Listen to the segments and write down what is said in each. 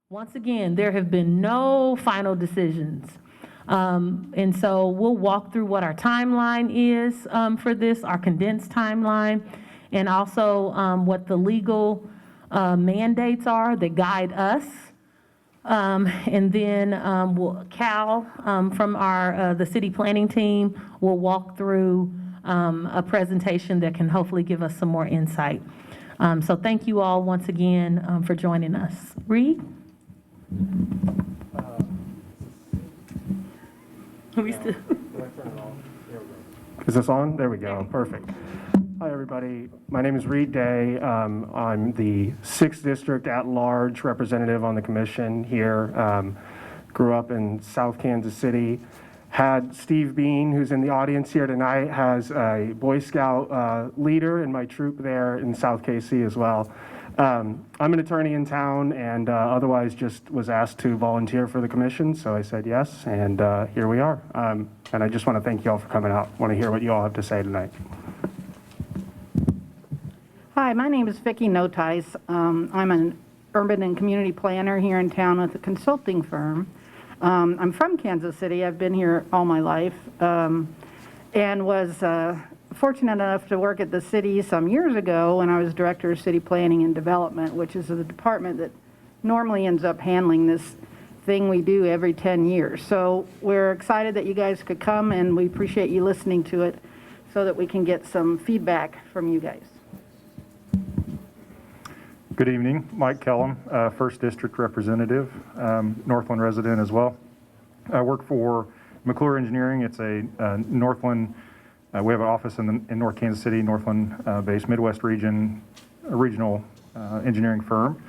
Once again, there have been no final decisions. And so we'll walk through what our timeline is for this, our condensed timeline, and also what the legal mandates are that guide us. And then Cal from the city planning team will walk through a presentation that can hopefully give us some more insight. So thank you all once again for joining us. Reed? Is this on? There we go. Perfect. Hi, everybody. My name is Reed Day. I'm the 6th District at-large representative on the commission here. Grew up in South Kansas City. Had Steve Bean, who's in the audience here tonight, as a Boy Scout leader in my troop there in South KC as well. I'm an attorney in town and otherwise just was asked to volunteer for the commission, so I said yes, and here we are. And I just want to thank you all for coming out. I want to hear what you all have to say tonight. Hi, my name is Vicki Notice. I'm an urban and community planner here in town with a consulting firm. I'm from Kansas City. I've been here all my life and was fortunate enough to work at the city some years ago when I was director of city planning and development, which is the department that normally ends up handling this thing we do every 10 years. So we're excited that you guys could come, and we appreciate you listening to it so that we can get some feedback from you guys. Good evening, Mike Kellum, 1st District Representative, Northland resident as well. I work for McClure Engineering. It's a Northland, we have an office in North Kansas City, Northland-based Midwest region, a regional engineering firm,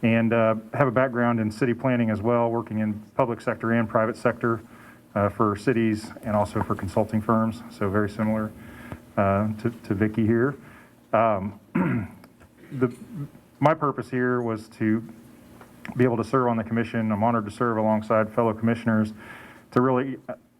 and have a background in city planning as well, working in public sector and private sector for cities and also for consulting firms, so very similar to Vicki here. My purpose here was to be able to serve on the commission. I'm honored to serve alongside fellow commissioners to really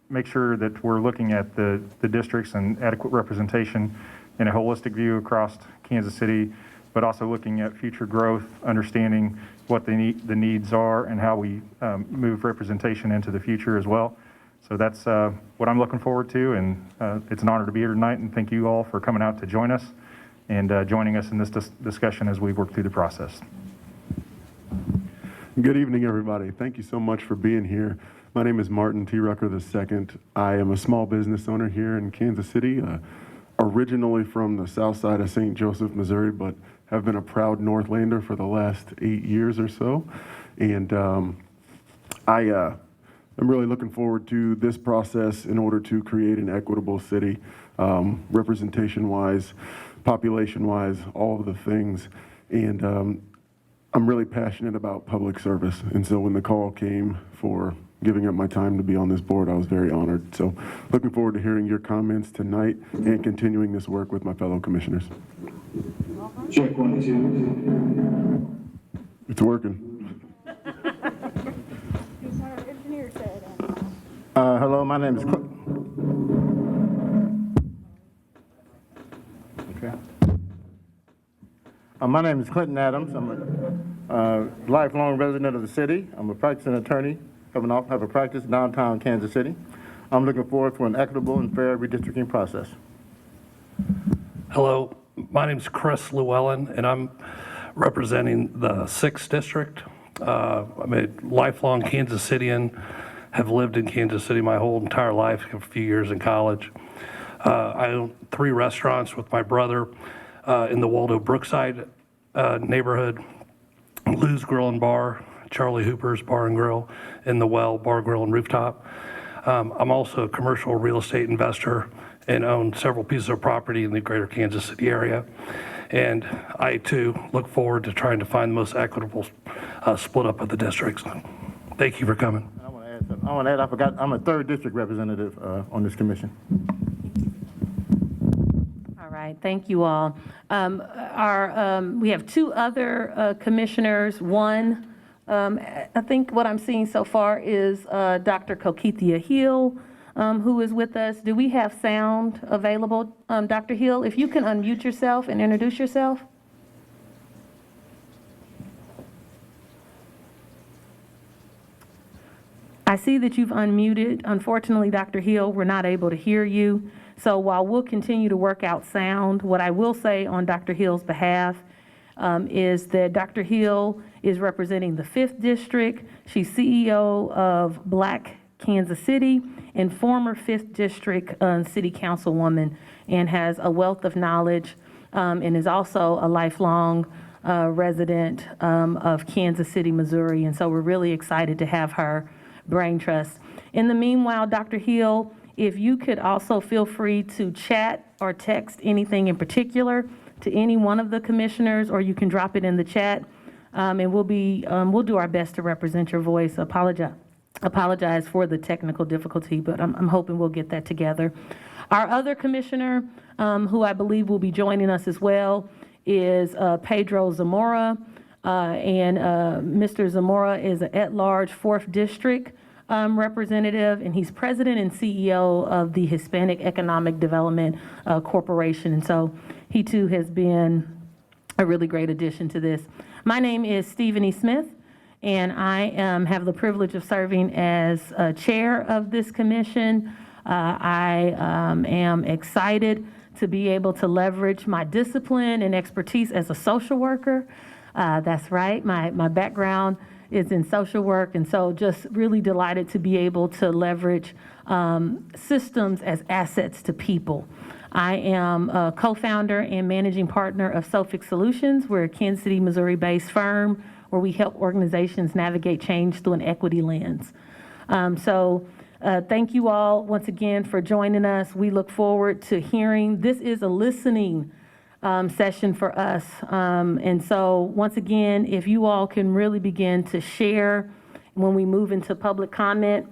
make sure that we're looking at the districts and adequate representation in a holistic view across Kansas City, but also looking at future growth, understanding what the needs are and how we move representation into the future as well. So that's what I'm looking forward to, and it's an honor to be here tonight, and thank you all for coming out to join us and joining us in this discussion as we work through the process. Good evening, everybody. Thank you so much for being here. My name is Martin T. Rucker II. I am a small business owner here in Kansas City, originally from the south side of St. Joseph, Missouri, but have been a proud Northlander for the last 8 years or so. And I'm really looking forward to this process in order to create an equitable city, representation-wise, population-wise, all of the things. And I'm really passionate about public service. And so when the call came for giving up my time to be on this board, I was very honored. So looking forward to hearing your comments tonight and continuing this work with my fellow commissioners. Check 1, 2. It's working. Hello, my name is my name is Quentin Adams. I'm a lifelong resident of the city. I'm a practicing attorney. Have a practice downtown Kansas City. I'm looking forward to an equitable and fair redistricting process. Hello, my name is Chris Llewellyn, and I'm representing the 6th District. I'm a lifelong Kansas Citian, have lived in Kansas City my whole entire life, a few years in college. I own 3 restaurants with my brother in the Waldo Brookside neighborhood, Lou's Grill and Bar, Charlie Hooper's Bar and Grill, and The Well Bar, Grill, and Rooftop. I'm also a commercial real estate investor and own several pieces of property in the greater Kansas City area. And I, too, look forward to trying to find the most equitable split up of the districts. Thank you for coming. I want to add something. I forgot, I'm a 3rd District representative on this commission. All right, thank you all. We have 2 other commissioners. One, I think what I'm seeing so far is Dr. Kokithia Hill, who is with us. Do we have sound available? Dr. Hill, if you can unmute yourself and introduce yourself. I see that you've unmuted. Unfortunately, Dr. Hill, we're not able to hear you. So while we'll continue to work out sound, what I will say on Dr. Hill's behalf is that Dr. Hill is representing the 5th District. She's CEO of Black Kansas City and former 5th District City Councilwoman, and has a wealth of knowledge and is also a lifelong resident of Kansas City, Missouri. And so we're really excited to have her brain trust. In the meanwhile, Dr. Hill, if you could also feel free to chat or text anything in particular to any one of the commissioners, or you can drop it in the chat, and we'll do our best to represent your voice. Apologize for the technical difficulty, but I'm hoping we'll get that together. Our other commissioner, who I believe will be joining us as well, is Pedro Zamora, and Mr. Zamora is an at-large 4th District representative, and he's president and CEO of the Hispanic Economic Development Corporation, and so he too has been a really great addition to this. My name is Stephenie Smith, and I have the privilege of serving as chair of this commission. I am excited to be able to leverage my discipline and expertise as a social worker. That's right, my background is in social work, and so just really delighted to be able to leverage systems as assets to people. I am a co-founder and managing partner of Sophic Solutions. We're a Kansas City, Missouri-based firm where we help organizations navigate change through an equity lens. Thank you all once again for joining us. We look forward to hearing. This is a listening session for us. And so once again, if you all can really begin to share when we move into public comment,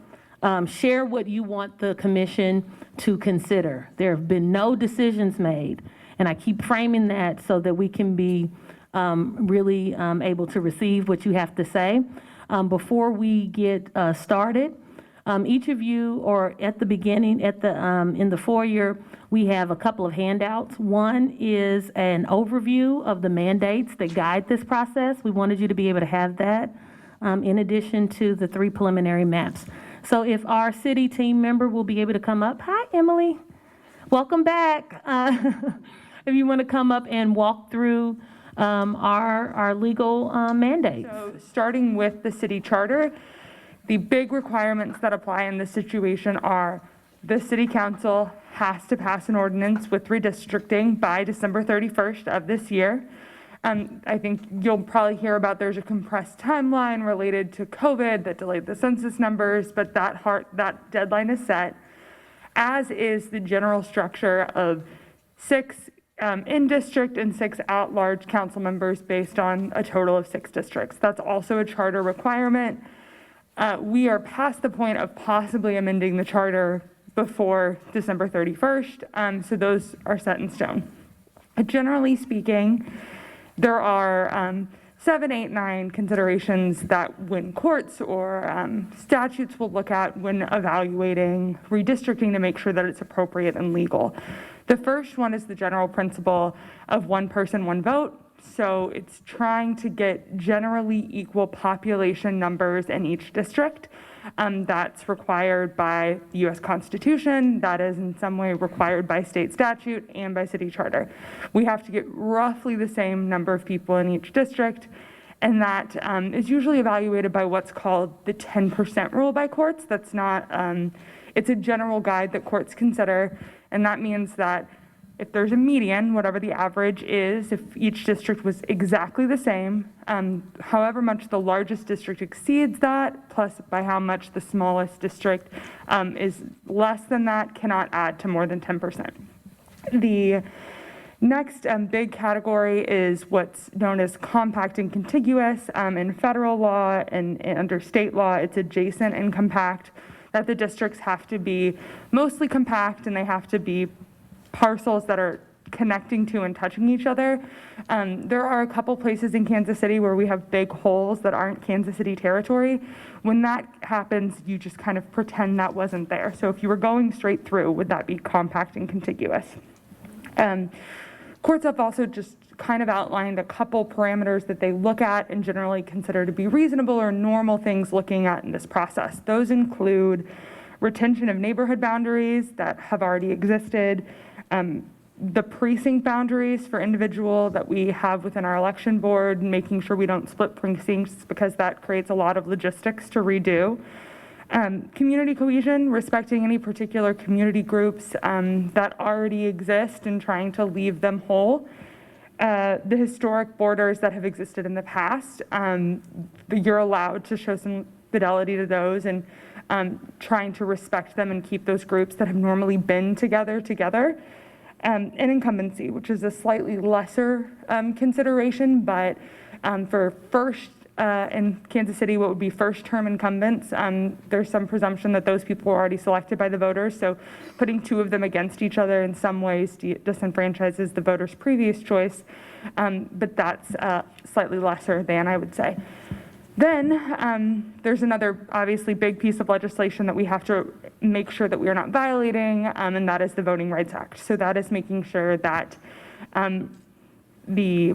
share what you want the commission to consider. There have been no decisions made, and I keep framing that so that we can be really able to receive what you have to say. Before we get started, each of you, or at the beginning, in the foyer, we have a couple of handouts. One is an overview of the mandates that guide this process. We wanted you to be able to have that, in addition to the 3 preliminary maps. So if our city team member will be able to come up. Hi, Emily. Welcome back. If you want to come up and walk through our legal mandates. So starting with the city charter, the big requirements that apply in this situation are the city council has to pass an ordinance with redistricting by December 31st of this year. I think you'll probably hear about there's a compressed timeline related to COVID that delayed the census numbers, but that deadline is set, as is the general structure of 6 in-district and 6 at-large council members based on a total of 6 districts. That's also a charter requirement. We are past the point of possibly amending the charter before December 31st, so those are set in stone. Generally speaking, there are 7, 8, 9 considerations that when courts or statutes will look at when evaluating redistricting to make sure that it's appropriate and legal. The first one is the general principle of one person, one vote. So it's trying to get generally equal population numbers in each district. That's required by the U.S. Constitution. That is in some way required by state statute and by city charter. We have to get roughly the same number of people in each district, and that is usually evaluated by what's called the 10% rule by courts. That's not, it's a general guide that courts consider, and that means that if there's a median, whatever the average is, if each district was exactly the same, however much the largest district exceeds that, plus by how much the smallest district is less than that, cannot add to more than 10%. The next big category is what's known as compact and contiguous. In federal law and under state law, it's adjacent and compact, that the districts have to be mostly compact and they have to be parcels that are connecting to and touching each other. There are a couple places in Kansas City where we have big holes that aren't Kansas City territory. When that happens, you just kind of pretend that wasn't there. So if you were going straight through, would that be compact and contiguous? Courts have also just kind of outlined a couple parameters that they look at and generally consider to be reasonable or normal things looking at in this process. Those include retention of neighborhood boundaries that have already existed, the precinct boundaries for individual that we have within our election board, making sure we don't split precincts because that creates a lot of logistics to redo. Community cohesion, respecting any particular community groups that already exist and trying to leave them whole. The historic borders that have existed in the past, you're allowed to show some fidelity to those and trying to respect them and keep those groups that have normally been together. And incumbency, which is a slightly lesser consideration, but for first in Kansas City, what would be first-term incumbents, there's some presumption that those people were already selected by the voters, so putting two of them against each other in some ways disenfranchises the voters' previous choice, but that's slightly lesser than, I would say. Then there's another obviously big piece of legislation that we have to make sure that we are not violating, and that is the Voting Rights Act. So that is making sure that the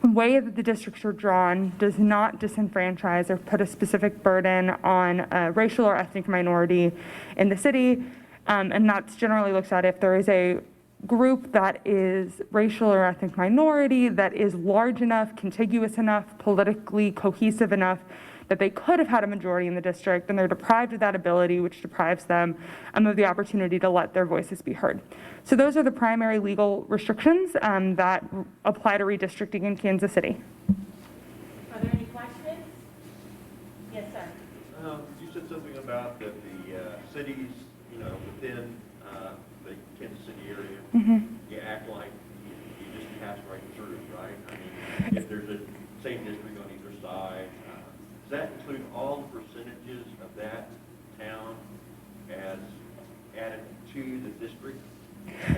way that the districts are drawn does not disenfranchise or put a specific burden on a racial or ethnic minority in the city. And that's generally looked at if there is a group that is racial or ethnic minority that is large enough, contiguous enough, politically cohesive enough that they could have had a majority in the district, and they're deprived of that ability, which deprives them of the opportunity to let their voices be heard. So those are the primary legal restrictions that apply to redistricting in Kansas City. Are there any questions? Yes, sir. You said something about that the cities, within the Kansas City area, you act like you just pass right through, right? I mean, if there's a same district on either side, does that include all the percentages of that town as added to the district?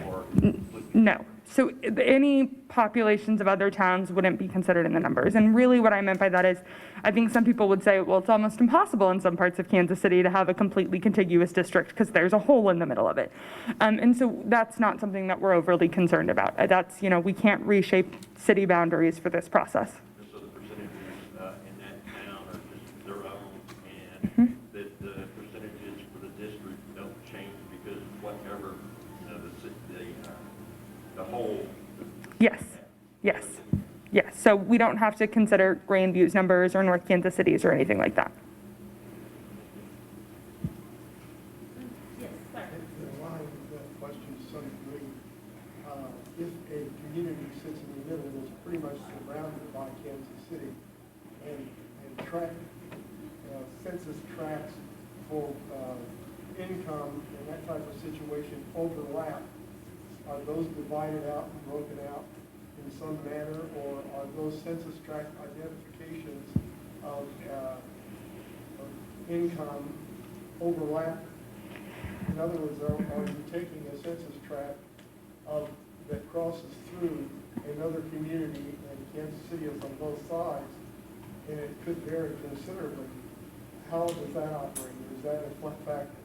Or No. So any populations of other towns wouldn't be considered in the numbers. And really what I meant by that is, I think some people would say, well, it's almost impossible in some parts of Kansas City to have a completely contiguous district because there's a hole in the middle of it. And so that's not something that we're overly concerned about. That's, we can't reshape city boundaries for this process. so the percentages in that town are just their own, and that the percentages for the district don't change because whatever the whole. Yes. So we don't have to consider Grandview's numbers or North Kansas City's or anything like that. Yes, sir. In line with that question to some degree, if a community sits in the middle and is pretty much surrounded by Kansas City, and census tracts for income and that type of situation overlap, are those divided out and broken out in some manner, or are those census tract identifications of income overlap? In other words, are you taking a census tract that crosses through another community, and Kansas City is on both sides, and it could vary considerably? How does that operate? Is that a flat factor?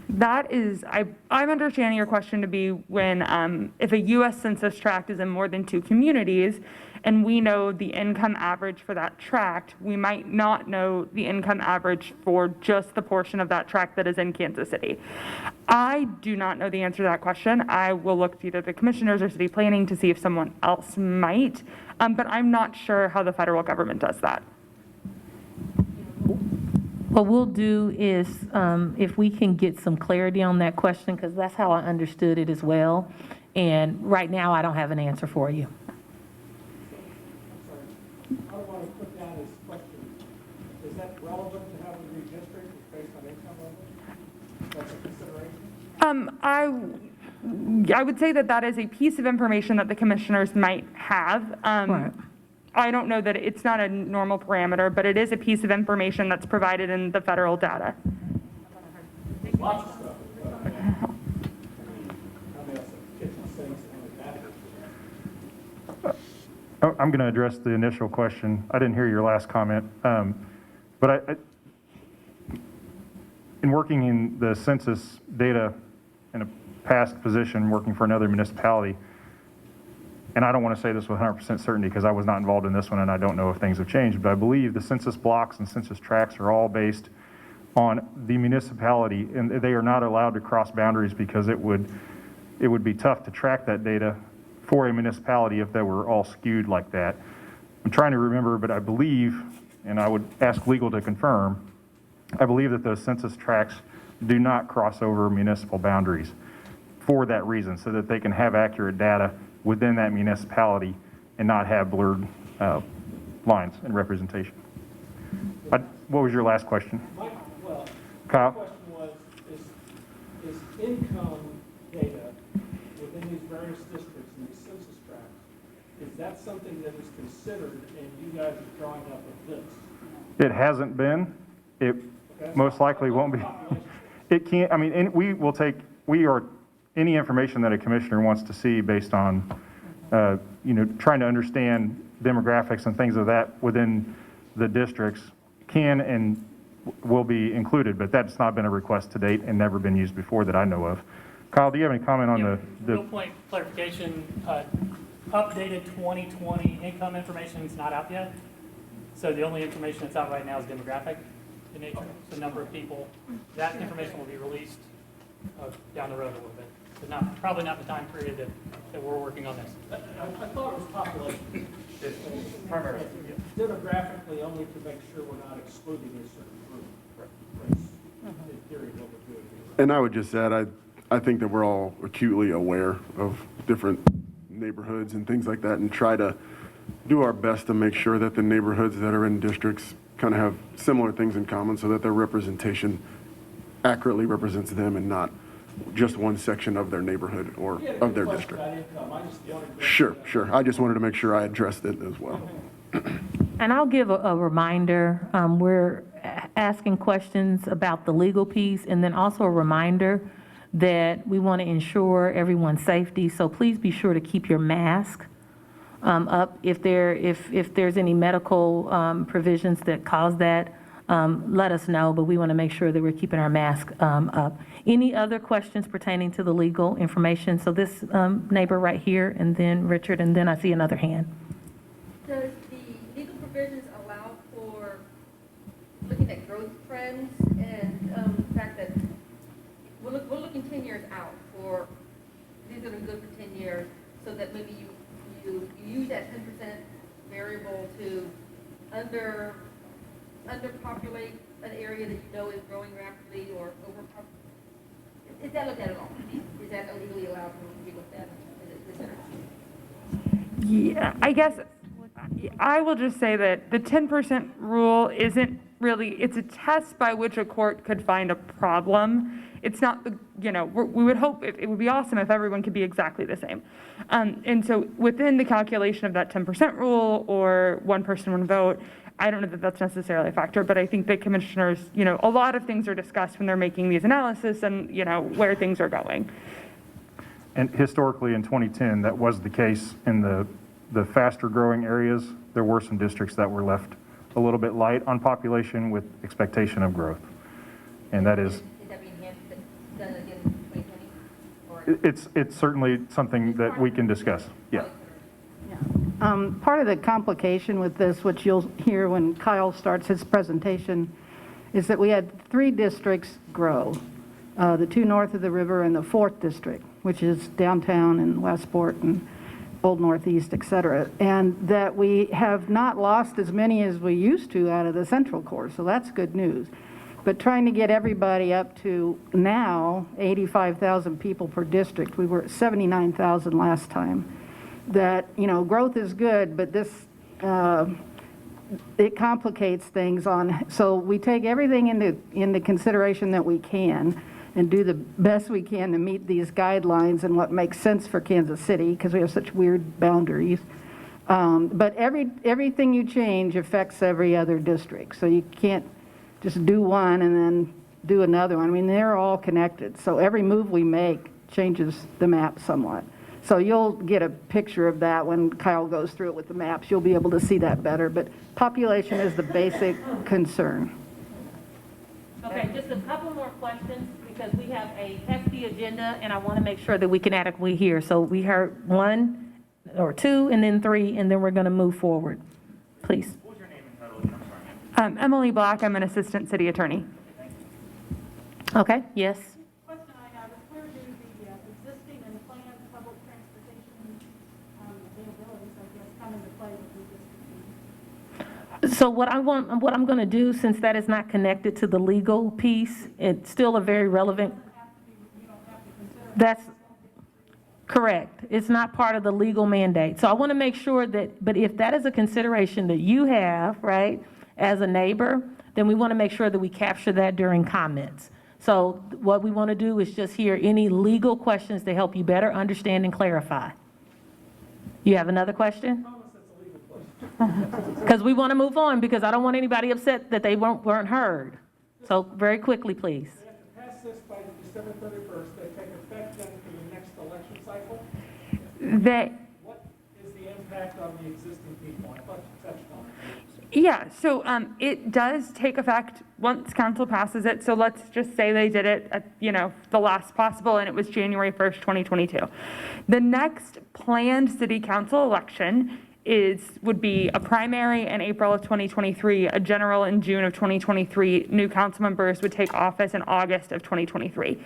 That is, I'm understanding your question to be when, if a U.S. Census tract is in more than two communities, and we know the income average for that tract, we might not know the income average for just the portion of that tract that is in Kansas City. I do not know the answer to that question. I will look to either the commissioners or city planning to see if someone else might, but I'm not sure how the federal government does that. What we'll do is, if we can get some clarity on that question, because that's how I understood it as well. And right now, I don't have an answer for you. I want to put down this question. Is that relevant to how we redistrict based on income level? That's a consideration? I would say that is a piece of information that the commissioners might have. Right. I don't know that it's not a normal parameter, but it is a piece of information that's provided in the federal data. Lots of stuff. I'm going to address the initial question. I didn't hear your last comment, but in working in the census data in a past position, working for another municipality, and I don't want to say this with 100% certainty because I was not involved in this one and I don't know if things have changed, but I believe the census blocks and census tracts are all based on the municipality, and they are not allowed to cross boundaries because it would be tough to track that data for a municipality if they were all skewed like that. I'm trying to remember, but I believe, and I would ask legal to confirm, I believe that those census tracts do not cross over municipal boundaries for that reason, so that they can have accurate data within that municipality and not have blurred lines and representation. What was your last question? Well, Kyle? my question was, is income data within these various districts and these census tracts, is that something that is considered and you guys are drawing up a list? It hasn't been. It most likely won't be. It can't, I mean, any information that a commissioner wants to see based on, trying to understand demographics and things of that within the districts can and will be included, but that's not been a request to date and never been used before that I know of. Kyle, do you have any comment on the Real point clarification, updated 2020 income information is not out yet. So the only information that's out right now is demographic in nature, the number of people. That information will be released down the road a little bit, but probably not the time period that we're working on this. I thought it was population. Primarily. Demographically, only to make sure we're not excluding a certain group. That's in theory what we're doing here. And I would just add, I think that we're all acutely aware of different neighborhoods and things like that and try to do our best to make sure that the neighborhoods that are in districts kind of have similar things in common so that their representation accurately represents them and not just one section of their neighborhood or of their district. Sure. I just wanted to make sure I addressed it as well. And I'll give a reminder. We're asking questions about the legal piece, and then also a reminder that we want to ensure everyone's safety. So please be sure to keep your mask up. If there's any medical provisions that cause that, let us know, but we want to make sure that we're keeping our mask up. Any other questions pertaining to the legal information? So this neighbor right here, and then Richard, and then I see another hand. Does the legal provisions allow for looking at growth trends and the fact that we're looking 10 years out for, these are good for 10 years, so that maybe you use that 10% variable to underpopulate an area that you know is growing rapidly or overpopulated? Is that looked at all? Is that illegally allowed to be looked at? Yeah, I guess I will just say that the 10% rule isn't really, it's a test by which a court could find a problem. It's not the, we would hope, it would be awesome if everyone could be exactly the same. And so within the calculation of that 10% rule or one person, one vote, I don't know that that's necessarily a factor, but I think that commissioners, a lot of things are discussed when they're making these analysis and, where things are going. And historically in 2010, that was the case in the faster growing areas. There were some districts that were left a little bit light on population with expectation of growth. And that is that being done again in 2020? it's certainly something that we can discuss. Yeah. Part of the complication with this, which you'll hear when Kyle starts his presentation, is that we had 3 districts grow, the 2 north of the river and the 4th district, which is downtown and Westport and Old Northeast, et cetera, and that we have not lost as many as we used to out of the central core, so that's good news. But trying to get everybody up to now 85,000 people per district, we were at 79,000 last time. That, growth is good, but this, it complicates things so we take everything into consideration that we can and do the best we can to meet these guidelines and what makes sense for Kansas City, because we have such weird boundaries. But everything you change affects every other district, so you can't just do one and then do another one. I mean, they're all connected, so every move we make changes the map somewhat. So you'll get a picture of that when Kyle goes through it with the maps. You'll be able to see that better, but population is the basic concern. Okay, just a couple more questions because we have a hefty agenda and I want to make sure that we can adequately hear. So we heard one or 2, and then 3, and then we're going to move forward. Please. What was your name and title again? I'm sorry, ma'am. Emily Black, I'm an assistant city attorney. Okay, yes. Question I have is where do the existing and planned public transportation availabilities, I guess, come into play with redistricting? So what I'm going to do, since that is not connected to the legal piece, it's still a very relevant. That's correct. It's not part of the legal mandate. So I want to make sure that, but if that is a consideration that you have, right, as a neighbor, then we want to make sure that we capture that during comments. So what we want to do is just hear any legal questions to help you better understand and clarify. You have another question? Because we want to move on, because I don't want anybody upset that they weren't heard. So very quickly, please. They have to pass this by December 31st, they take effect then for the next election cycle. What is the impact on the existing people? I thought you touched on it. Yeah, so it does take effect once council passes it. So let's just say they did it at, the last possible, and it was January 1st, 2022. The next planned city council election would be a primary in April of 2023, a general in June of 2023. New council members would take office in August of 2023.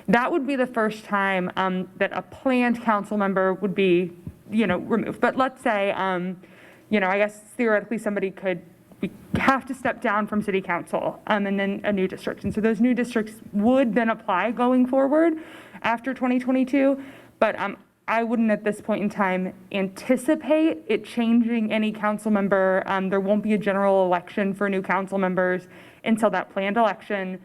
That would be the first time that a planned council member would be, removed. But let's say, I guess theoretically we have to step down from city council and then a new district. And so those new districts would then apply going forward after 2022. But I wouldn't at this point in time anticipate it changing any council member. There won't be a general election for new council members until that planned election,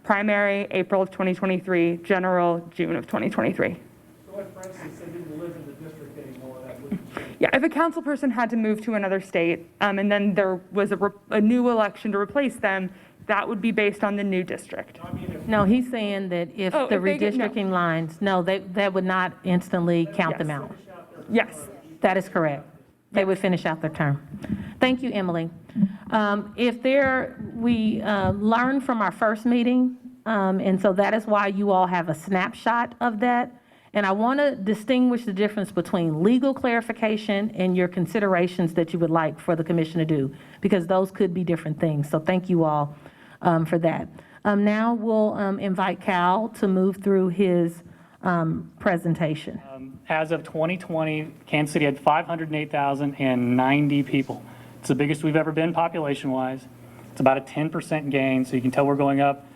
primary April of 2023, general June of 2023. So if, for instance, they didn't live in the district anymore, that wouldn't change? Yeah, if a council person had to move to another state and then there was a new election to replace them, that would be based on the new district. No, he's saying that if the if they get- no. redistricting lines, no, that would not instantly count them out. Yes. That is correct. They would finish out their term. Thank you, Emily. We learned from our first meeting, and so that is why you all have a snapshot of that. And I want to distinguish the difference between legal clarification and your considerations that you would like for the commission to do, because those could be different things. So thank you all for that. Now we'll invite Cal to move through his presentation. As of 2020, Kansas City had 508,090 people. It's the biggest we've ever been population-wise. It's about a 10% gain, so you can tell we're going up.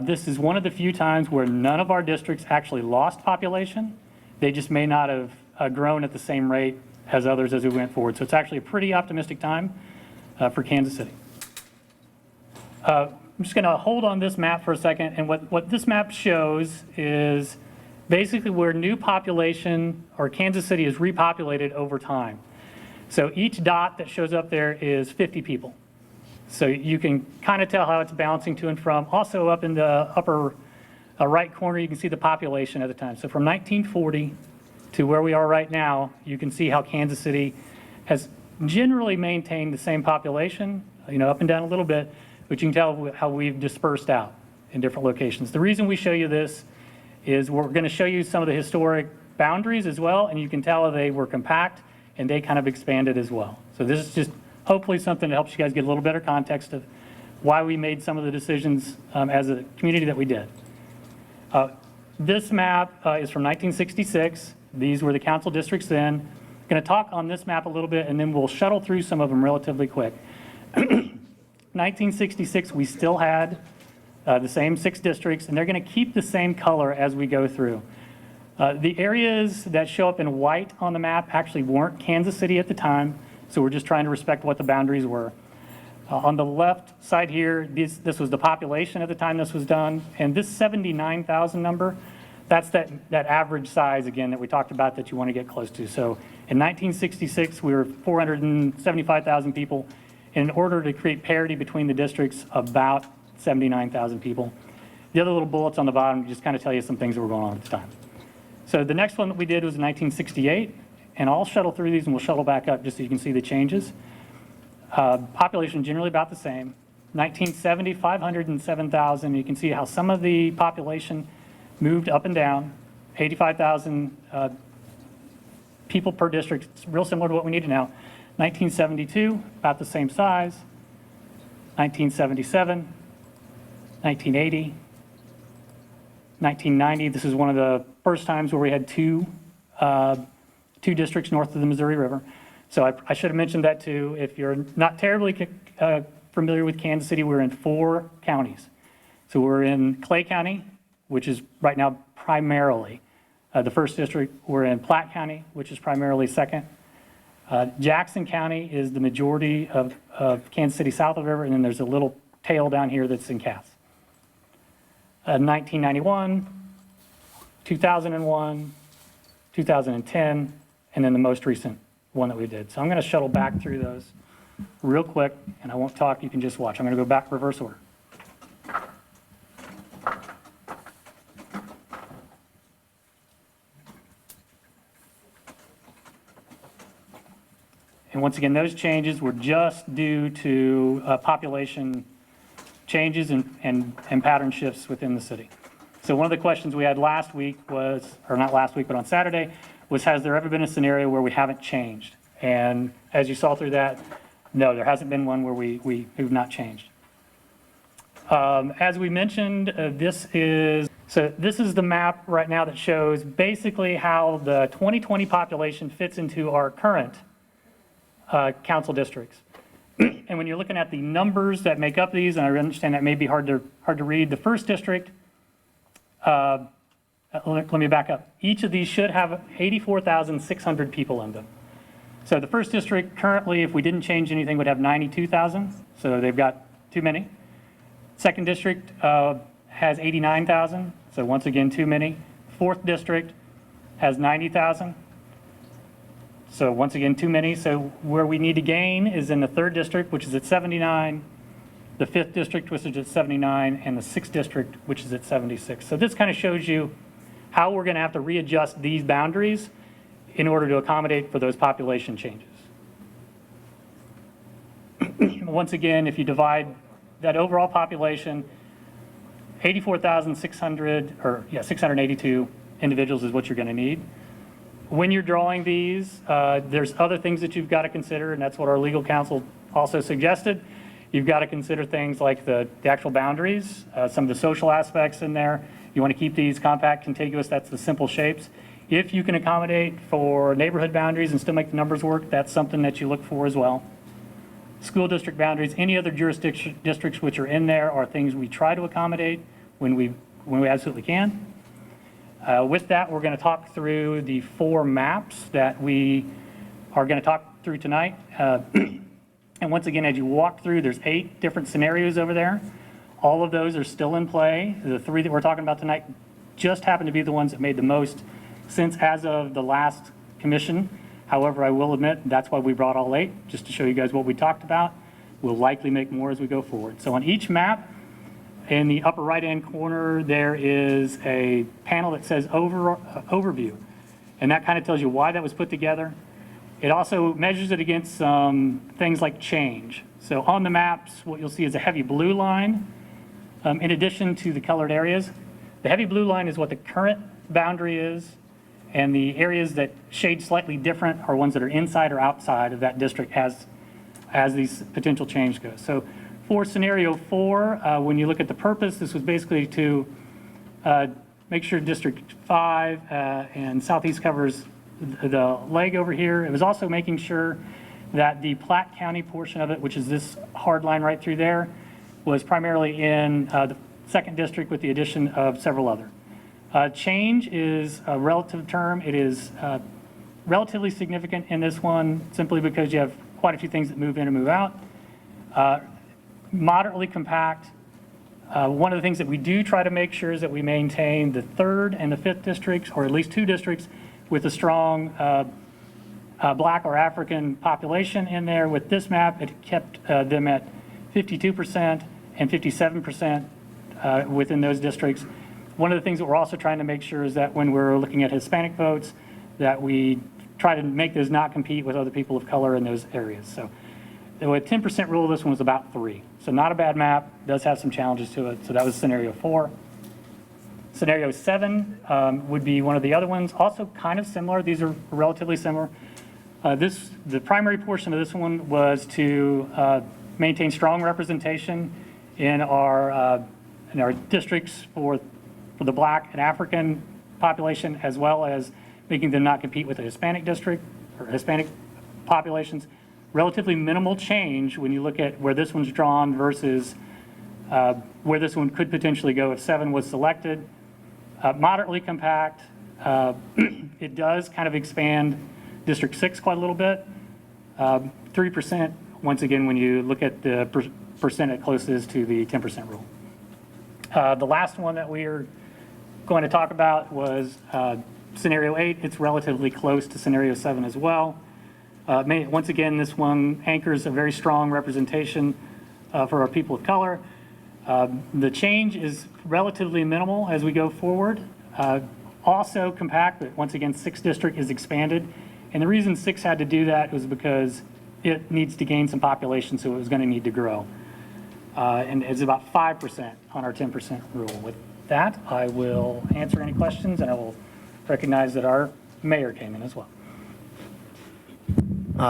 This is one of the few times where none of our districts actually lost population. They just may not have grown at the same rate as others as we went forward. So it's actually a pretty optimistic time for Kansas City. I'm just going to hold on this map for a second. And what this map shows is basically where new population or Kansas City is repopulated over time. So each dot that shows up there is 50 people. So you can kind of tell how it's bouncing to and from. Also up in the upper right corner, you can see the population at the time. So from 1940 to where we are right now, you can see how Kansas City has generally maintained the same population, up and down a little bit, but you can tell how we've dispersed out in different locations. The reason we show you this is we're going to show you some of the historic boundaries as well, and you can tell they were compact and they kind of expanded as well. So this is just hopefully something that helps you guys get a little better context of why we made some of the decisions as a community that we did. This map is from 1966. These were the council districts then. I'm going to talk on this map a little bit, and then we'll shuttle through some of them relatively quick. 1966, we still had the same 6 districts, and they're going to keep the same color as we go through. The areas that show up in white on the map actually weren't Kansas City at the time, so we're just trying to respect what the boundaries were. On the left side here, this was the population at the time this was done, and this 79,000 number, that's that average size, again, that we talked about that you want to get close to. So in 1966, we were 475,000 people. In order to create parity between the districts, about 79,000 people. The other little bullets on the bottom just kind of tell you some things that were going on at the time. So the next one that we did was in 1968, and I'll shuttle through these and we'll shuttle back up just so you can see the changes. Population generally about the same. 1970, 507,000. You can see how some of the population moved up and down. 85,000 people per district. It's real similar to what we need now. 1972, about the same size. 1977, 1980, 1990. This is one of the first times where we had two districts north of the Missouri River. So I should have mentioned that too. If you're not terribly familiar with Kansas City, we're in 4 counties. So we're in Clay County, which is right now primarily the first district. We're in Platte County, which is primarily second. Jackson County is the majority of Kansas City south of the river, and then there's a little tail down here that's in Cass. 1991, 2001, 2010, and then the most recent one that we did. So I'm going to shuttle back through those real quick, and I won't talk, you can just watch. I'm going to go back reverse order. And once again, those changes were just due to population changes and pattern shifts within the city. So one of the questions we had last week was, or not last week, but on Saturday, was has there ever been a scenario where we haven't changed? And as you saw through that, no, there hasn't been one where we've not changed. As we mentioned, this is the map right now that shows basically how the 2020 population fits into our current council districts. And when you're looking at the numbers that make up these, and I understand that may be hard to read, the first district, let me back up. Each of these should have 84,600 people in them. So the first district currently, if we didn't change anything, would have 92,000. So they've got too many. Second district has 89,000. So once again, too many. Fourth district has 90,000. So once again, too many. So where we need to gain is in the third district, which is at 79, the fifth district, which is at 79, and the sixth district, which is at 76. So this kind of shows you how we're going to have to readjust these boundaries in order to accommodate for those population changes. Once again, if you divide that overall population, 682 individuals is what you're going to need. When you're drawing these, there's other things that you've got to consider, and that's what our legal counsel also suggested. You've got to consider things like the actual boundaries, some of the social aspects in there. You want to keep these compact, contiguous, that's the simple shapes. If you can accommodate for neighborhood boundaries and still make the numbers work, that's something that you look for as well. School district boundaries, any other districts which are in there are things we try to accommodate when we absolutely can. With that, we're going to talk through the 4 maps that we are going to talk through tonight. And once again, as you walk through, there's 8 different scenarios over there. All of those are still in play. The 3 that we're talking about tonight just happen to be the ones that made the most sense as of the last commission. However, I will admit that's why we brought all 8, just to show you guys what we talked about. We'll likely make more as we go forward. So on each map, in the upper right-hand corner, there is a panel that says overview. And that kind of tells you why that was put together. It also measures it against some things like change. So on the maps, what you'll see is a heavy blue line. In addition to the colored areas, the heavy blue line is what the current boundary is. And the areas that shade slightly different are ones that are inside or outside of that district as these potential change goes. So for scenario 4, when you look at the purpose, this was basically to make sure District 5 and Southeast covers the leg over here. It was also making sure that the Platte County portion of it, which is this hard line right through there, was primarily in the second district with the addition of several other. Change is a relative term. It is relatively significant in this one simply because you have quite a few things that move in and move out. Moderately compact. One of the things that we do try to make sure is that we maintain the third and the fifth districts, or at least 2 districts, with a strong Black or African population in there. With this map, it kept them at 52% and 57% within those districts. One of the things that we're also trying to make sure is that when we're looking at Hispanic votes, that we try to make those not compete with other people of color in those areas. So the 10% rule, this one was about 3. So not a bad map, does have some challenges to it. So that was scenario 4. Scenario 7 would be one of the other ones, also kind of similar. These are relatively similar. The primary portion of this one was to maintain strong representation in our districts for the Black and African population, as well as making them not compete with the Hispanic district or Hispanic populations. Relatively minimal change when you look at where this one's drawn versus where this one could potentially go if 7 was selected. Moderately compact. It does kind of expand District 6 quite a little bit. 3%, once again, when you look at the percent it closest to the 10% rule. The last one that we are going to talk about was Scenario 8. It's relatively close to Scenario 7 as well. Once again, this one anchors a very strong representation for our people of color. The change is relatively minimal as we go forward. Also compact, but once again, 6th district is expanded. And the reason 6 had to do that was because it needs to gain some population, so it was going to need to grow. And it's about 5% on our 10% rule. With that, I will answer any questions, and I will recognize that our mayor came in as well.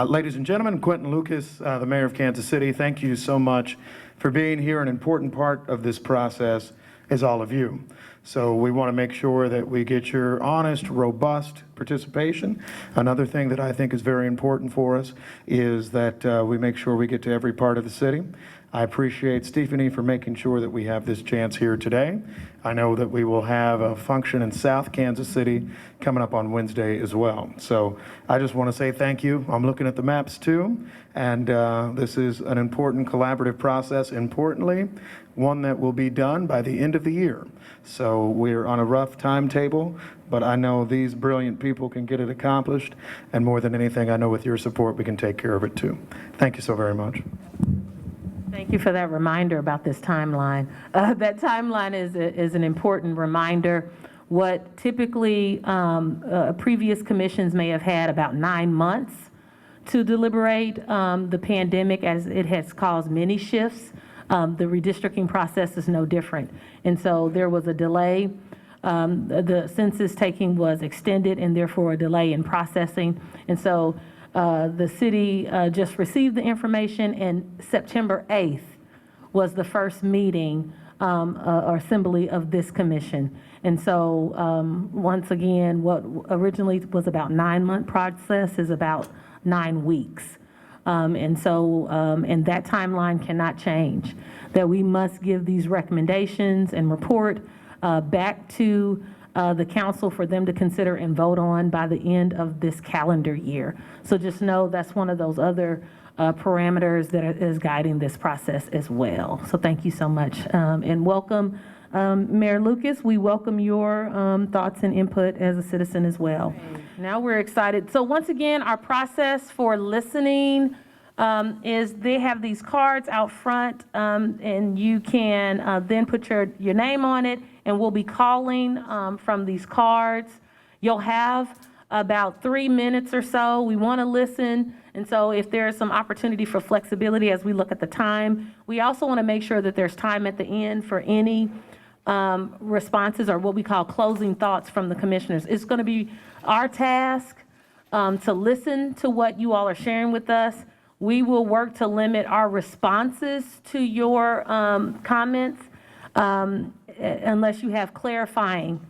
Ladies and gentlemen, Quentin Lucas, the mayor of Kansas City, thank you so much for being here. An important part of this process is all of you. So we want to make sure that we get your honest, robust participation. Another thing that I think is very important for us is that we make sure we get to every part of the city. I appreciate Stephenie for making sure that we have this chance here today. I know that we will have a function in South Kansas City coming up on Wednesday as well. So I just want to say thank you. I'm looking at the maps too, and this is an important collaborative process. Importantly, one that will be done by the end of the year. So we're on a rough timetable, but I know these brilliant people can get it accomplished, and more than anything, I know with your support we can take care of it too. Thank you so very much. Thank you for that reminder about this timeline. That timeline is an important reminder. What typically previous commissions may have had about 9 months to deliberate, the pandemic, as it has caused many shifts, the redistricting process is no different. And so there was a delay. The census taking was extended and therefore a delay in processing. And so the city just received the information, and September 8th was the first meeting or assembly of this commission. And so once again, what originally was about 9-month process is about 9 weeks. And that timeline cannot change, that we must give these recommendations and report back to the council for them to consider and vote on by the end of this calendar year. So just know that's one of those other parameters that is guiding this process as well. So thank you so much. And welcome, Mayor Lucas. We welcome your thoughts and input as a citizen as well. Now we're excited. So once again, our process for listening is they have these cards out front, and you can then put your name on it, and we'll be calling from these cards. You'll have about 3 minutes or so. We want to listen, and so if there's some opportunity for flexibility as we look at the time, we also want to make sure that there's time at the end for any responses or what we call closing thoughts from the commissioners. It's going to be our task to listen to what you all are sharing with us. We will work to limit our responses to your comments unless you have clarifying,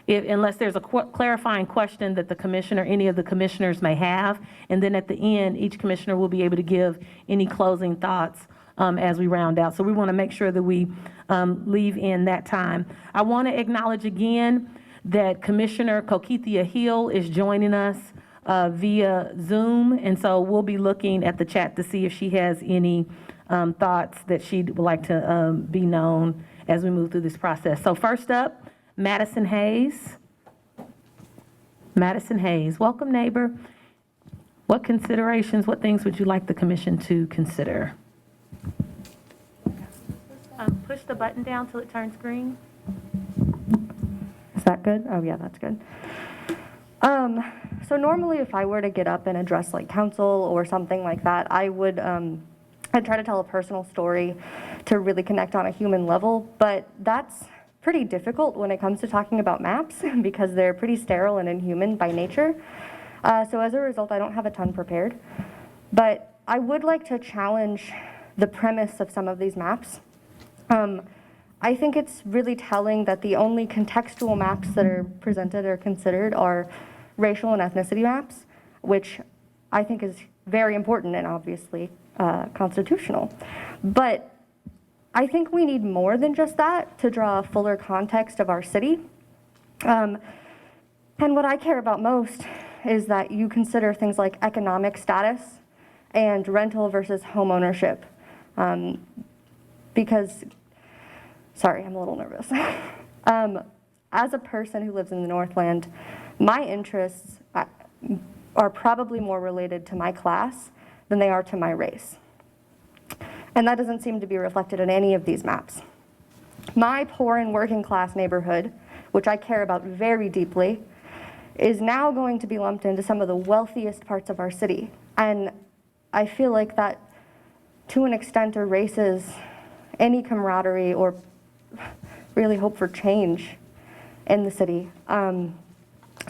unless there's a clarifying question that the commissioner, any of the commissioners may have. And then at the end, each commissioner will be able to give any closing thoughts as we round out. So we want to make sure that we leave in that time. I want to acknowledge again that Commissioner Kokithia Hill is joining us via Zoom, and so we'll be looking at the chat to see if she has any thoughts that she'd like to be known as we move through this process. So first up, Madison Hayes. Madison Hayes, welcome, neighbor. What considerations, what things would you like the commission to consider? Push the button down till it turns green. Is that good? Oh yeah, that's good. So normally if I were to get up and address like council or something like that, I would I'd try to tell a personal story to really connect on a human level, but that's pretty difficult when it comes to talking about maps because they're pretty sterile and inhuman by nature. So as a result, I don't have a ton prepared. But I would like to challenge the premise of some of these maps. I think it's really telling that the only contextual maps that are presented or considered are racial and ethnicity maps, which I think is very important and obviously constitutional. But I think we need more than just that to draw a fuller context of our city. And what I care about most is that you consider things like economic status and rental versus home ownership. Because, sorry, I'm a little nervous. As a person who lives in the Northland, my interests are probably more related to my class than they are to my race. And that doesn't seem to be reflected in any of these maps. My poor and working class neighborhood, which I care about very deeply, is now going to be lumped into some of the wealthiest parts of our city. And I feel like that, to an extent, erases any camaraderie or really hope for change in the city.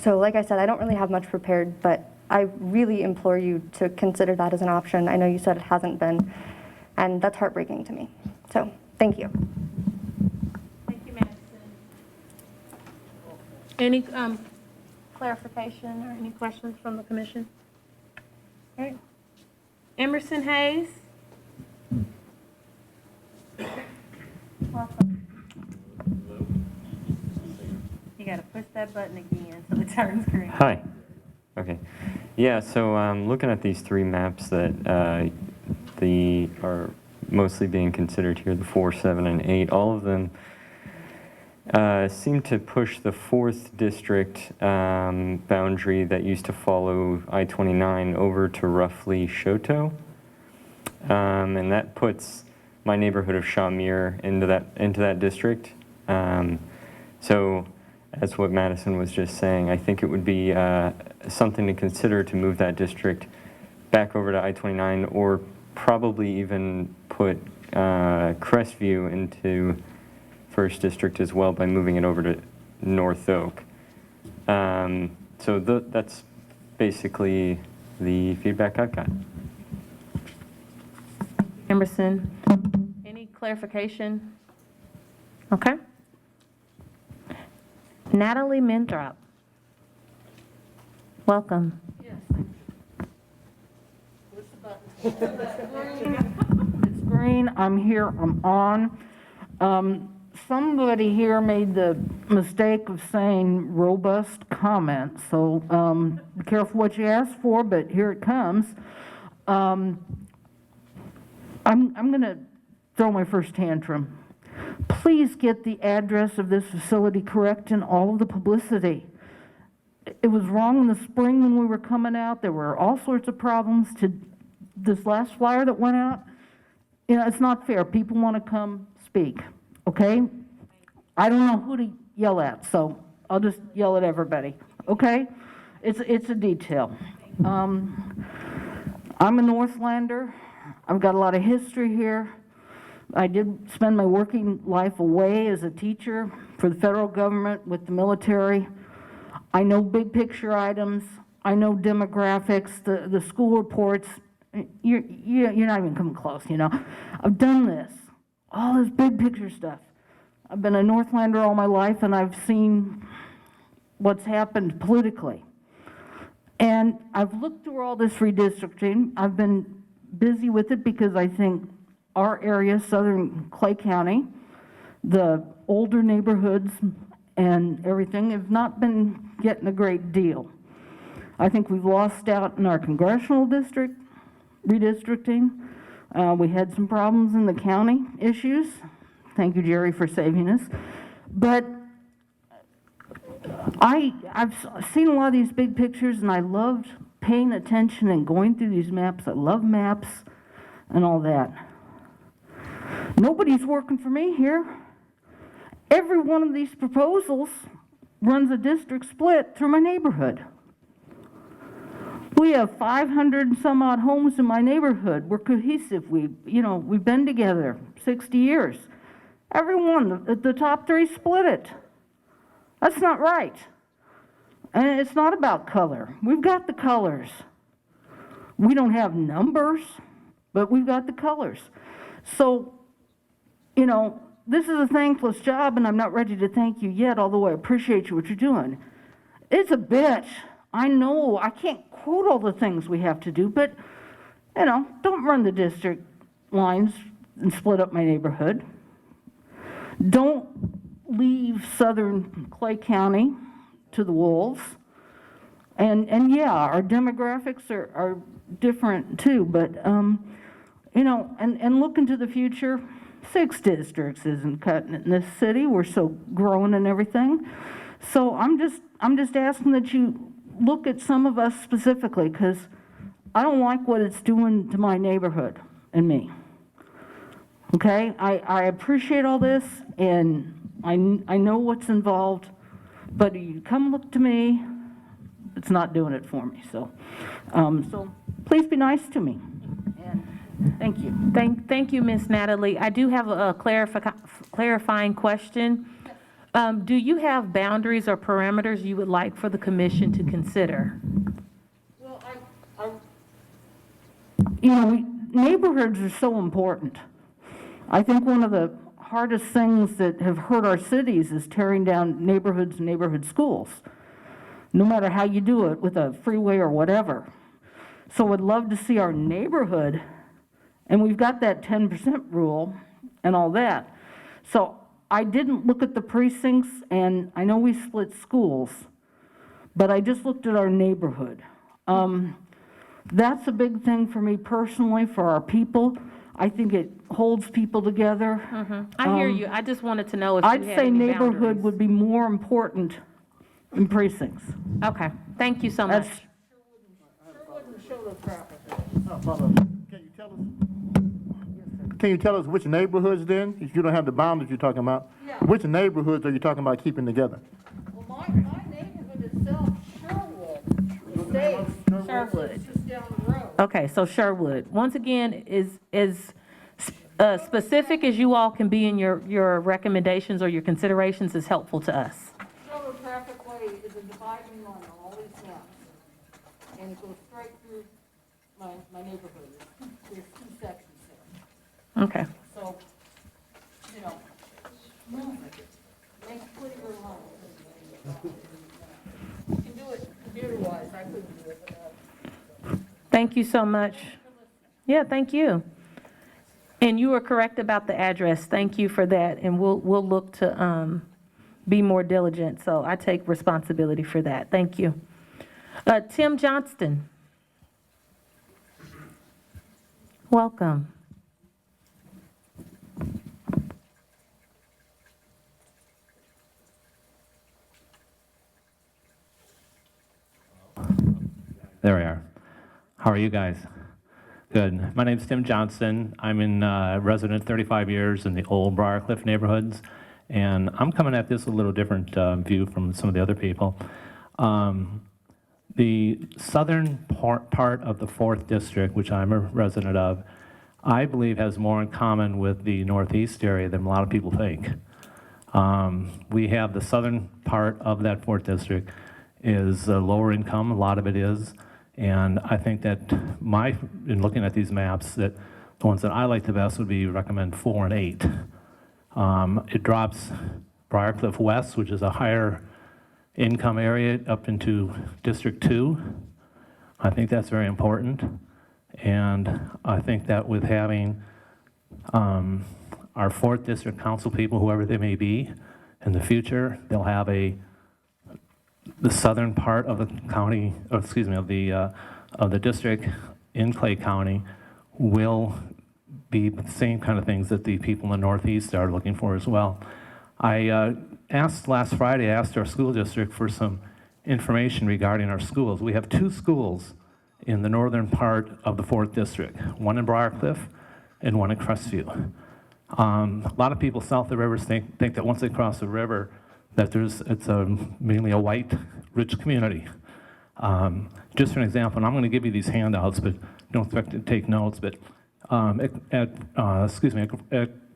So like I said, I don't really have much prepared, but I really implore you to consider that as an option. I know you said it hasn't been, and that's heartbreaking to me. So, thank you. Thank you, Madison. Any clarification or any questions from the commission? All right. Emerson Hayes? Welcome. You gotta push that button again so it turns green. Hi. Okay. Yeah, so looking at these three maps that are mostly being considered here, the 4, 7, and 8, all of them seem to push the 4th district boundary that used to follow I-29 over to roughly Shoto. And that puts my neighborhood of Shamir into that district. So as what Madison was just saying, I think it would be something to consider to move that district back over to I-29, or probably even put Crestview into 1st District as well by moving it over to North Oak. So that's basically the feedback I've got. Emerson, any clarification? Okay. Natalie Mendrop. Welcome. It's green, I'm here, I'm on. Somebody here made the mistake of saying robust comment, so be careful what you ask for, but here it comes. I'm gonna throw my first tantrum. Please get the address of this facility correct in all of the publicity. It was wrong in the spring when we were coming out. There were all sorts of problems to this last flyer that went out. You know, it's not fair. People want to come speak, okay? I don't know who to yell at, so I'll just yell at everybody, okay? It's a detail. I'm a Northlander. I've got a lot of history here. I did spend my working life away as a teacher for the federal government with the military. I know big picture items. I know demographics, the school reports. You're not even coming close, you know. I've done this, all this big picture stuff. I've been a Northlander all my life, and I've seen what's happened politically. And I've looked through all this redistricting. I've been busy with it because I think our area, southern Clay County, the older neighborhoods and everything have not been getting a great deal. I think we've lost out in our congressional district redistricting. We had some problems in the county issues. Thank you, Jerry, for saving us. But I've seen a lot of these big pictures, and I loved paying attention and going through these maps. I love maps and all that. Nobody's working for me here. Every one of these proposals runs a district split through my neighborhood. We have 500 and some odd homes in my neighborhood. We're cohesive. We've been together 60 years. Everyone, the top three split it. That's not right. And it's not about color. We've got the colors. We don't have numbers, but we've got the colors. So, you know, this is a thankless job, and I'm not ready to thank you yet, although I appreciate you what you're doing. It's a bitch. I know. I can't quote all the things we have to do, but, you know, don't run the district lines and split up my neighborhood. Don't leave southern Clay County to the wolves. And yeah, our demographics are different too, but, you know, and look into the future. 6 districts isn't cutting it in this city. We're so growing and everything. So I'm just asking that you look at some of us specifically, because I don't like what it's doing to my neighborhood and me. Okay, I appreciate all this, and I know what's involved, but you come look to me, it's not doing it for me. So, so please be nice to me. And thank you. Thank you, Ms. Natalie. I do have a clarifying question. Do you have boundaries or parameters you would like for the commission to consider? Well, you know, neighborhoods are so important. I think one of the hardest things that have hurt our cities is tearing down neighborhoods and neighborhood schools, no matter how you do it, with a freeway or whatever. So I'd love to see our neighborhood, and we've got that 10% rule and all that. So I didn't look at the precincts, and I know we split schools, but I just looked at our neighborhood. That's a big thing for me personally, for our people. I think it holds people together. I hear you. I just wanted to know if you I'd had say any neighborhood boundaries. would be more important than precincts. Okay, thank you so much. Can you tell us which neighborhoods then, if you don't have the boundaries you're talking about? Yeah. Which neighborhoods are you talking about keeping together? Well, my neighborhood itself, Sherwood. Sherwood. It's just down the road. Okay, so Sherwood, once again, is specific as you all can be in your recommendations or your considerations is helpful to us. Sherwood Traffic Way is a dividing line on all these maps, and it goes straight through my neighborhood. There's 2 sections there. Okay. So, you know, make clear lines. You can do it computer-wise. I couldn't do it without. Thank you so much. Yeah, thank you. And you were correct about the address. Thank you for that. And we'll look to be more diligent. So I take responsibility for that. Thank you. Tim Johnston. Welcome. There we are. How are you guys? Good. My name's Tim Johnson. I'm in resident 35 years in the old Briarcliff neighborhoods, and I'm coming at this a little different view from some of the other people. The southern part of the 4th district, which I'm a resident of, I believe has more in common with the northeast area than a lot of people think. We have the southern part of that 4th district is lower income, a lot of it is. And I think that in looking at these maps, that the ones that I like the best would be recommend 4 and 8. It drops Briarcliff West, which is a higher income area, up into District 2. I think that's very important. And I think that with having our 4th district council people, whoever they may be, in the future, they'll have the southern part of the county, or excuse me, of the district in Clay County will be the same kind of things that the people in the northeast are looking for as well. I asked last Friday, I asked our school district for some information regarding our schools. We have 2 schools in the northern part of the 4th district, one in Briarcliff and one in Crestview. A lot of people south of the rivers think that once they cross the river, that it's mainly a white, rich community. Just for an example, and I'm going to give you these handouts, but don't expect to take notes, but at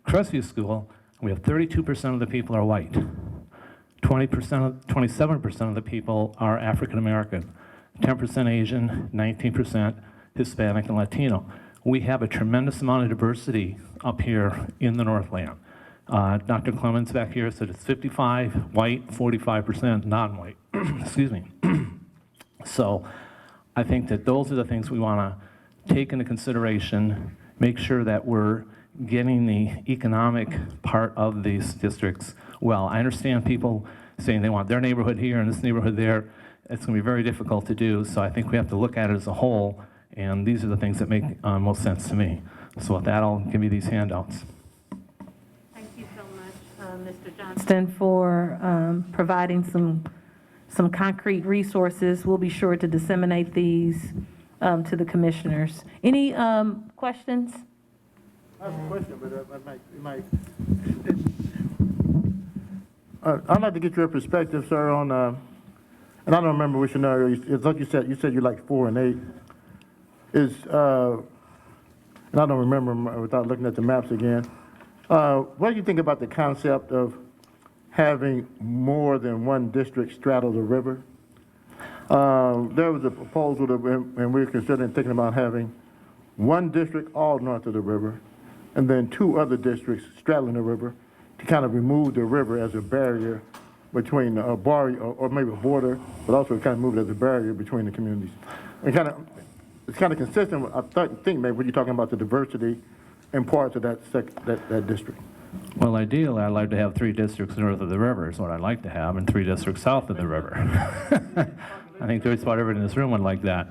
Crestview School, We have 32% of the people are white. 27% of the people are African American, 10% Asian, 19% Hispanic and Latino. We have a tremendous amount of diversity up here in the Northland. Dr. Clemens back here said it's 55 white, 45% non-white. Excuse me. So I think that those are the things we want to take into consideration, make sure that we're getting the economic part of these districts well. I understand people saying they want their neighborhood here and this neighborhood there. It's going to be very difficult to do, so I think we have to look at it as a whole, and these are the things that make most sense to me. So with that, I'll give you these handouts. Thank you so much, Mr. Johnston, for providing some concrete resources. We'll be sure to disseminate these to the commissioners. Any questions? I have a question, but you might. I'd like to get your perspective, sir, on, and I don't remember which scenario. It's like you said you like 4 and 8. And I don't remember without looking at the maps again. What do you think about the concept of having more than one district straddle the river? There was a proposal that, and we were considering thinking about having one district all north of the river, and then 2 other districts straddling the river to kind of remove the river as a barrier between a bar or maybe a border, but also kind of move it as a barrier between the communities. And it's kind of consistent with, I think maybe when you're talking about the diversity in parts of that district. Well, ideally, I'd like to have 3 districts north of the river is what I'd like to have, and 3 districts south of the river. I think just about everyone in this room would like that.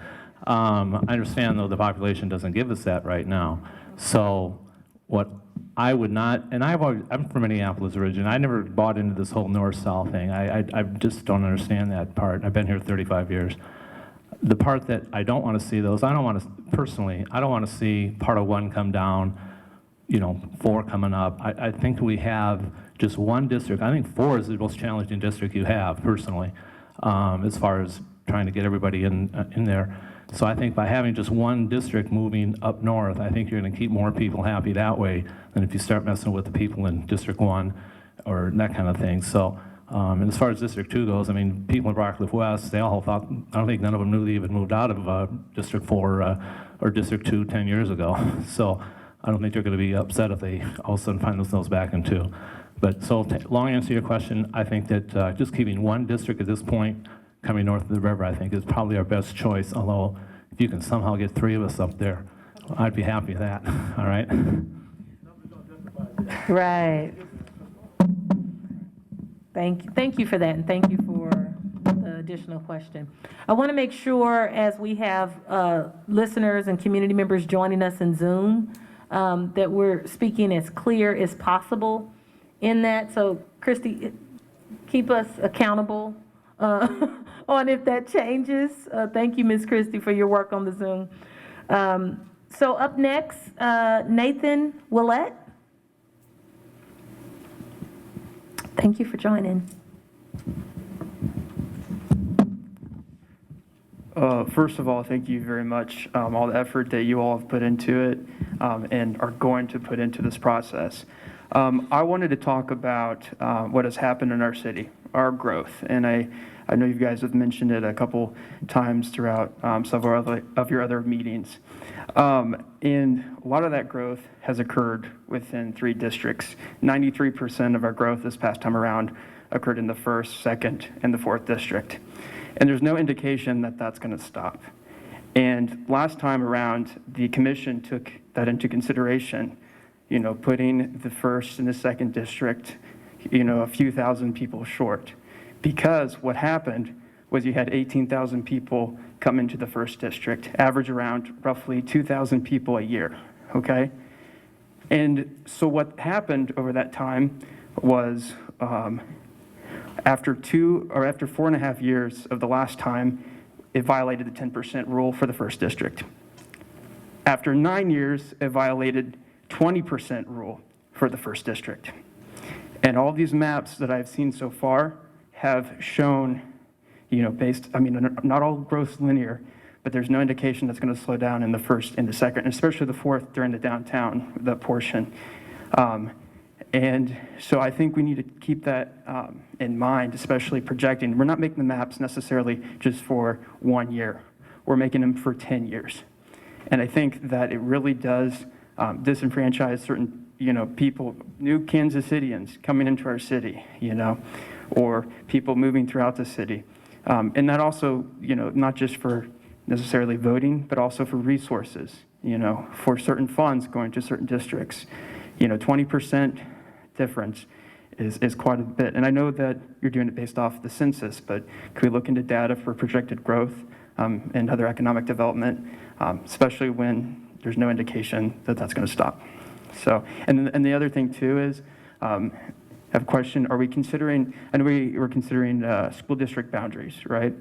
I understand, though, the population doesn't give us that right now. So what I would not, and I'm from Minneapolis originally. I never bought into this whole north-south thing. I just don't understand that part. I've been here 35 years. The part that I don't want to see those, I don't want to see part of 1 come down, 4 coming up. I think we have just 1 district. I think 4 is the most challenging district you have, personally, as far as trying to get everybody in there. So I think by having just 1 district moving up north, I think you're going to keep more people happy that way than if you start messing with the people in District 1 or that kind of thing. So, and as far as District 2 goes, I mean, people in Rockcliffe West, they all thought, I don't think none of them knew they even moved out of District 4 or District 2 10 years ago. So I don't think they're going to be upset if they all of a sudden find themselves back in 2. But so long answer to your question, I think that just keeping 1 district at this point coming north of the river, I think, is probably our best choice, although if you can somehow get 3 of us up there, I'd be happy with that, all right? Right. Thank you for that, and thank you for the additional question. I want to make sure, as we have listeners and community members joining us in Zoom, that we're speaking as clear as possible in that. So, Christy, keep us accountable on if that changes. Thank you, Ms. Christie, for your work on the Zoom. So up next, Nathan Willett. Thank you for joining. First of all, thank you very much, all the effort that you all have put into it and are going to put into this process. I wanted to talk about what has happened in our city, our growth, and I know you guys have mentioned it a couple times throughout several of your other meetings. And a lot of that growth has occurred within 3 districts. 93% of our growth this past time around occurred in the 1st, 2nd, and the 4th district. And there's no indication that that's going to stop. And last time around, the commission took that into consideration, putting the 1st and the 2nd district, a few thousand people short. Because what happened was you had 18,000 people come into the 1st district, average around roughly 2,000 people a year, okay? And so what happened over that time was after 4.5 years of the last time, it violated the 10% rule for the 1st district. After 9 years, it violated 20% rule for the 1st district. And all these maps that I've seen so far have shown, not all growth linear, but there's no indication that's going to slow down in the 1st and the 2nd, and especially the 4th during the downtown, the portion. And so I think we need to keep that in mind, especially projecting. We're not making the maps necessarily just for 1 year. We're making them for 10 years. And I think that it really does disenfranchise certain, people, new Kansas Cityans coming into our city, or people moving throughout the city. And that also, not just for necessarily voting, but also for resources, for certain funds going to certain districts. 20% difference is quite a bit. And I know that you're doing it based off the census, but could we look into data for projected growth and other economic development, especially when there's no indication that that's going to stop? So, and the other thing too is, I have a question, are we considering, I know we're considering school district boundaries, right?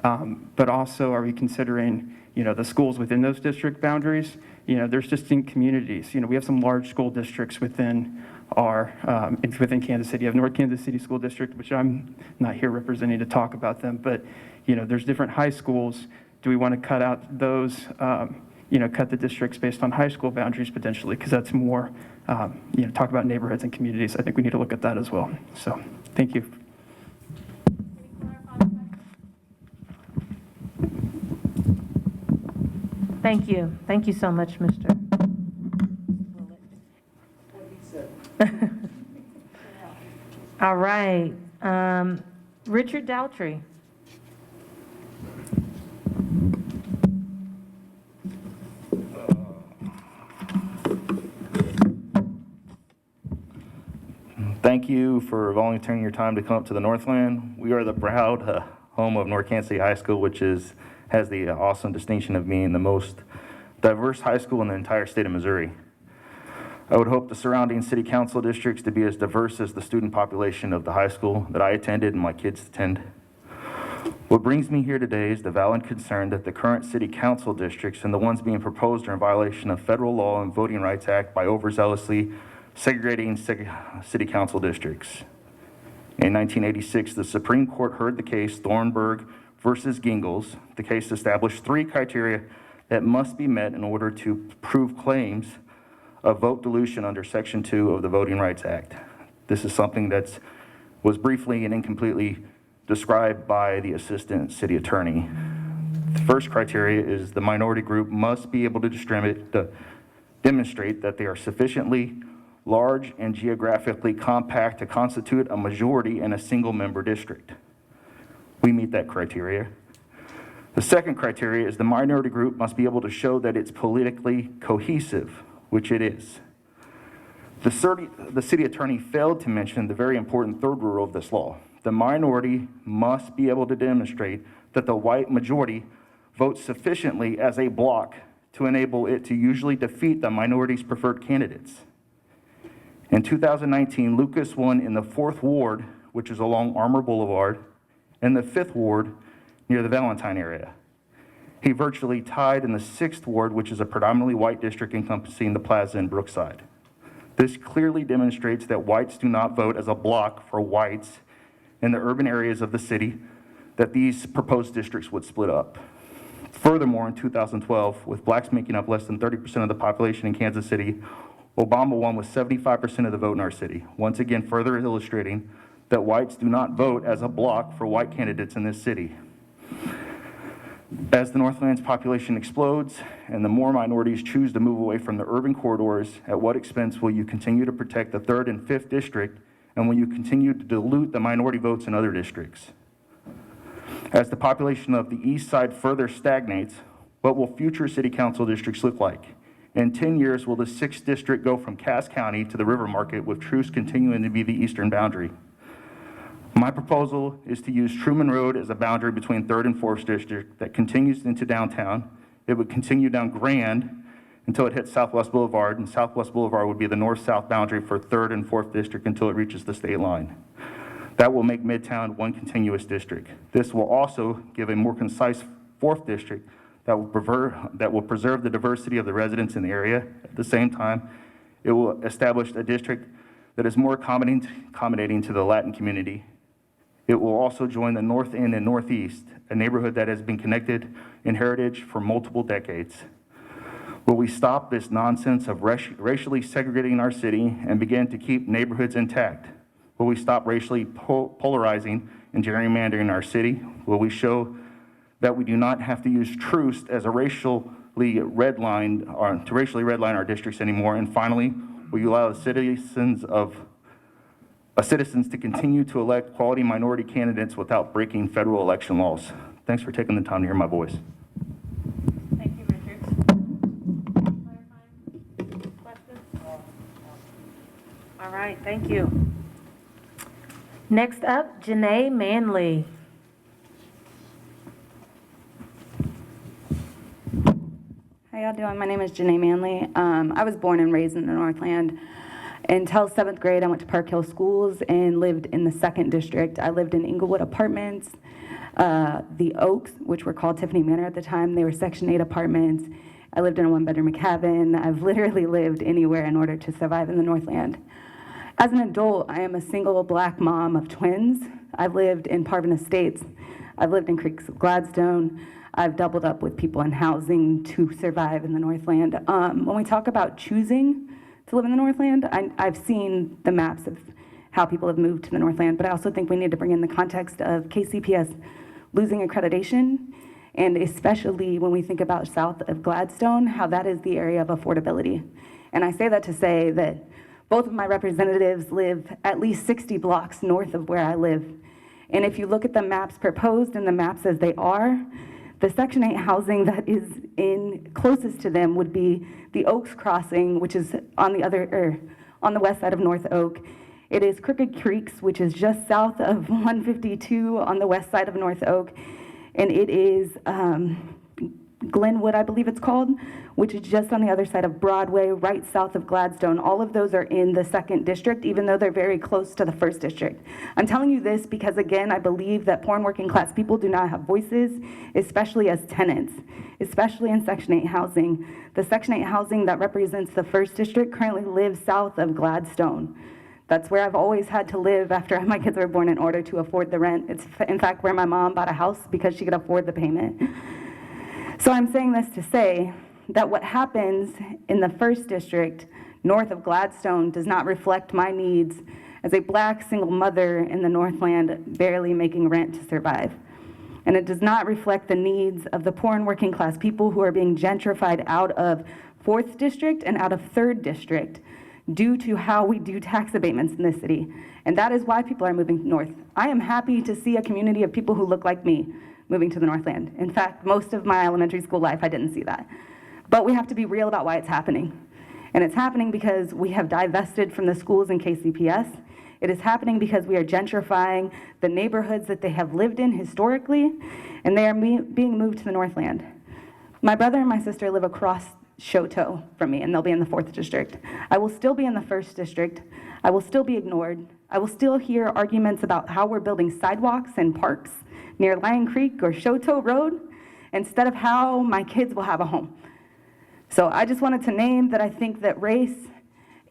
But also, are we considering, the schools within those district boundaries? There's distinct communities. We have some large school districts within within Kansas City. You have North Kansas City School District, which I'm not here representing to talk about them, but, there's different high schools. Do we want to cut out those, cut the districts based on high school boundaries potentially? Because that's more, talk about neighborhoods and communities. I think we need to look at that as well. So, thank you. Thank you. Thank you so much, Mr. All right. Richard Daltrey. Thank you for volunteering your time to come up to the Northland. We are the proud home of North Kansas City High School, which has the awesome distinction of being the most diverse high school in the entire state of Missouri. I would hope the surrounding city council districts to be as diverse as the student population of the high school that I attended and my kids attend. What brings me here today is the valid concern that the current city council districts and the ones being proposed are in violation of federal law and Voting Rights Act by overzealously segregating city council districts. In 1986, the Supreme Court heard the case Thornburg versus Gingles. The case established 3 criteria that must be met in order to prove claims of vote dilution under Section 2 of the Voting Rights Act. This is something that was briefly and incompletely described by the assistant city attorney. The first criteria is the minority group must be able to demonstrate that they are sufficiently large and geographically compact to constitute a majority in a single member district. We meet that criteria. The second criteria is the minority group must be able to show that it's politically cohesive, which it is. The city attorney failed to mention the very important third rule of this law. The minority must be able to demonstrate that the white majority votes sufficiently as a bloc to enable it to usually defeat the minority's preferred candidates. In 2019, Lucas won in the 4th Ward, which is along Armour Boulevard, and the 5th Ward near the Valentine area. He virtually tied in the 6th Ward, which is a predominantly white district encompassing the Plaza and Brookside. This clearly demonstrates that whites do not vote as a bloc for whites in the urban areas of the city, that these proposed districts would split up. Furthermore, in 2012, with blacks making up less than 30% of the population in Kansas City, Obama won with 75% of the vote in our city, once again further illustrating that whites do not vote as a bloc for white candidates in this city. As the Northland's population explodes and the more minorities choose to move away from the urban corridors, at what expense will you continue to protect the 3rd and 5th district, and will you continue to dilute the minority votes in other districts? As the population of the east side further stagnates, what will future city council districts look like? In 10 years, will the 6th district go from Cass County to the River Market, with Truce continuing to be the eastern boundary? My proposal is to use Truman Road as a boundary between 3rd and 4th district that continues into downtown. It would continue down Grand until it hits Southwest Boulevard, and Southwest Boulevard would be the north-south boundary for 3rd and 4th district until it reaches the state line. That will make Midtown one continuous district. This will also give a more concise 4th district that will preserve the diversity of the residents in the area. At the same time, it will establish a district that is more accommodating to the Latin community. It will also join the North End and Northeast, a neighborhood that has been connected in heritage for multiple decades. Will we stop this nonsense of racially segregating our city and begin to keep neighborhoods intact? Will we stop racially polarizing and gerrymandering our city? Will we show that we do not have to use truce as a racially redline our districts anymore? And finally, will you allow the citizens to continue to elect quality minority candidates without breaking federal election laws? Thanks for taking the time to hear my voice. Thank you, Richard. Questions? All right, thank you. Next up, Janae Manley. How y'all doing? My name is Janae Manley. I was born and raised in the Northland. Until 7th grade, I went to Park Hill Schools and lived in the 2nd District. I lived in Inglewood Apartments, the Oaks, which were called Tiffany Manor at the time. They were Section 8 apartments. I lived in a 1-bedroom cabin. I've literally lived anywhere in order to survive in the Northland. As an adult, I am a single Black mom of twins. I've lived in Parvin Estates. I've lived in Creeks of Gladstone. I've doubled up with people in housing to survive in the Northland. When we talk about choosing to live in the Northland, I've seen the maps of how people have moved to the Northland, but I also think we need to bring in the context of KCPS losing accreditation, and especially when we think about south of Gladstone, how that is the area of affordability. And I say that to say that both of my representatives live at least 60 blocks north of where I live. And if you look at the maps proposed and the maps as they are, the Section 8 housing that is closest to them would be the Oaks Crossing, which is on the west side of North Oak. It is Crooked Creeks, which is just south of 152 on the west side of North Oak. And it is Glenwood, I believe it's called, which is just on the other side of Broadway, right south of Gladstone. All of those are in the 2nd District, even though they're very close to the 1st District. I'm telling you this because, again, I believe that poor and working class people do not have voices, especially as tenants, especially in Section 8 housing. The Section 8 housing that represents the 1st District currently lives south of Gladstone. That's where I've always had to live after my kids were born in order to afford the rent. It's, in fact, where my mom bought a house because she could afford the payment. So I'm saying this to say that what happens in the 1st District, north of Gladstone, does not reflect my needs as a Black single mother in the Northland barely making rent to survive. And it does not reflect the needs of the poor and working class people who are being gentrified out of 4th District and out of 3rd District due to how we do tax abatements in this city. And that is why people are moving north. I am happy to see a community of people who look like me moving to the Northland. In fact, most of my elementary school life, I didn't see that. But we have to be real about why it's happening. And it's happening because we have divested from the schools in KCPS. It is happening because we are gentrifying the neighborhoods that they have lived in historically, and they are being moved to the Northland. My brother and my sister live across Choteau from me, and they'll be in the 4th District. I will still be in the 1st District. I will still be ignored. I will still hear arguments about how we're building sidewalks and parks near Lion Creek or Choteau Road instead of how my kids will have a home. So I just wanted to name that I think that race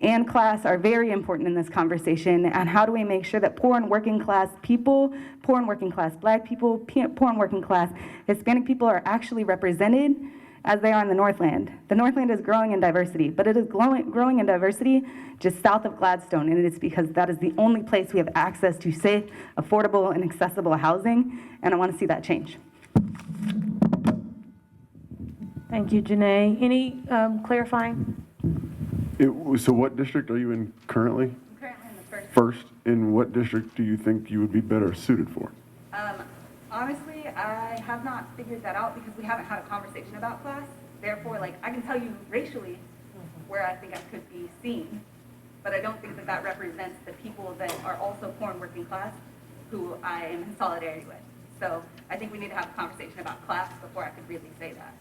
and class are very important in this conversation, and how do we make sure that poor and working class people, poor and working class Black people, poor and working class Hispanic people are actually represented as they are in the Northland. The Northland is growing in diversity, but it is growing in diversity just south of Gladstone, and it is because that is the only place we have access to safe, affordable, and accessible housing, and I want to see that change. Thank you, Janae. Any clarifying? So what district are you in currently? I'm currently in the 1st. First, in what district do you think you would be better suited for? Honestly, I have not figured that out because we haven't had a conversation about class. Therefore, I can tell you racially where I think I could be seen, but I don't think that that represents the people that are also poor and working class who I am in solidarity with. So I think we need to have a conversation about class before I could really say that.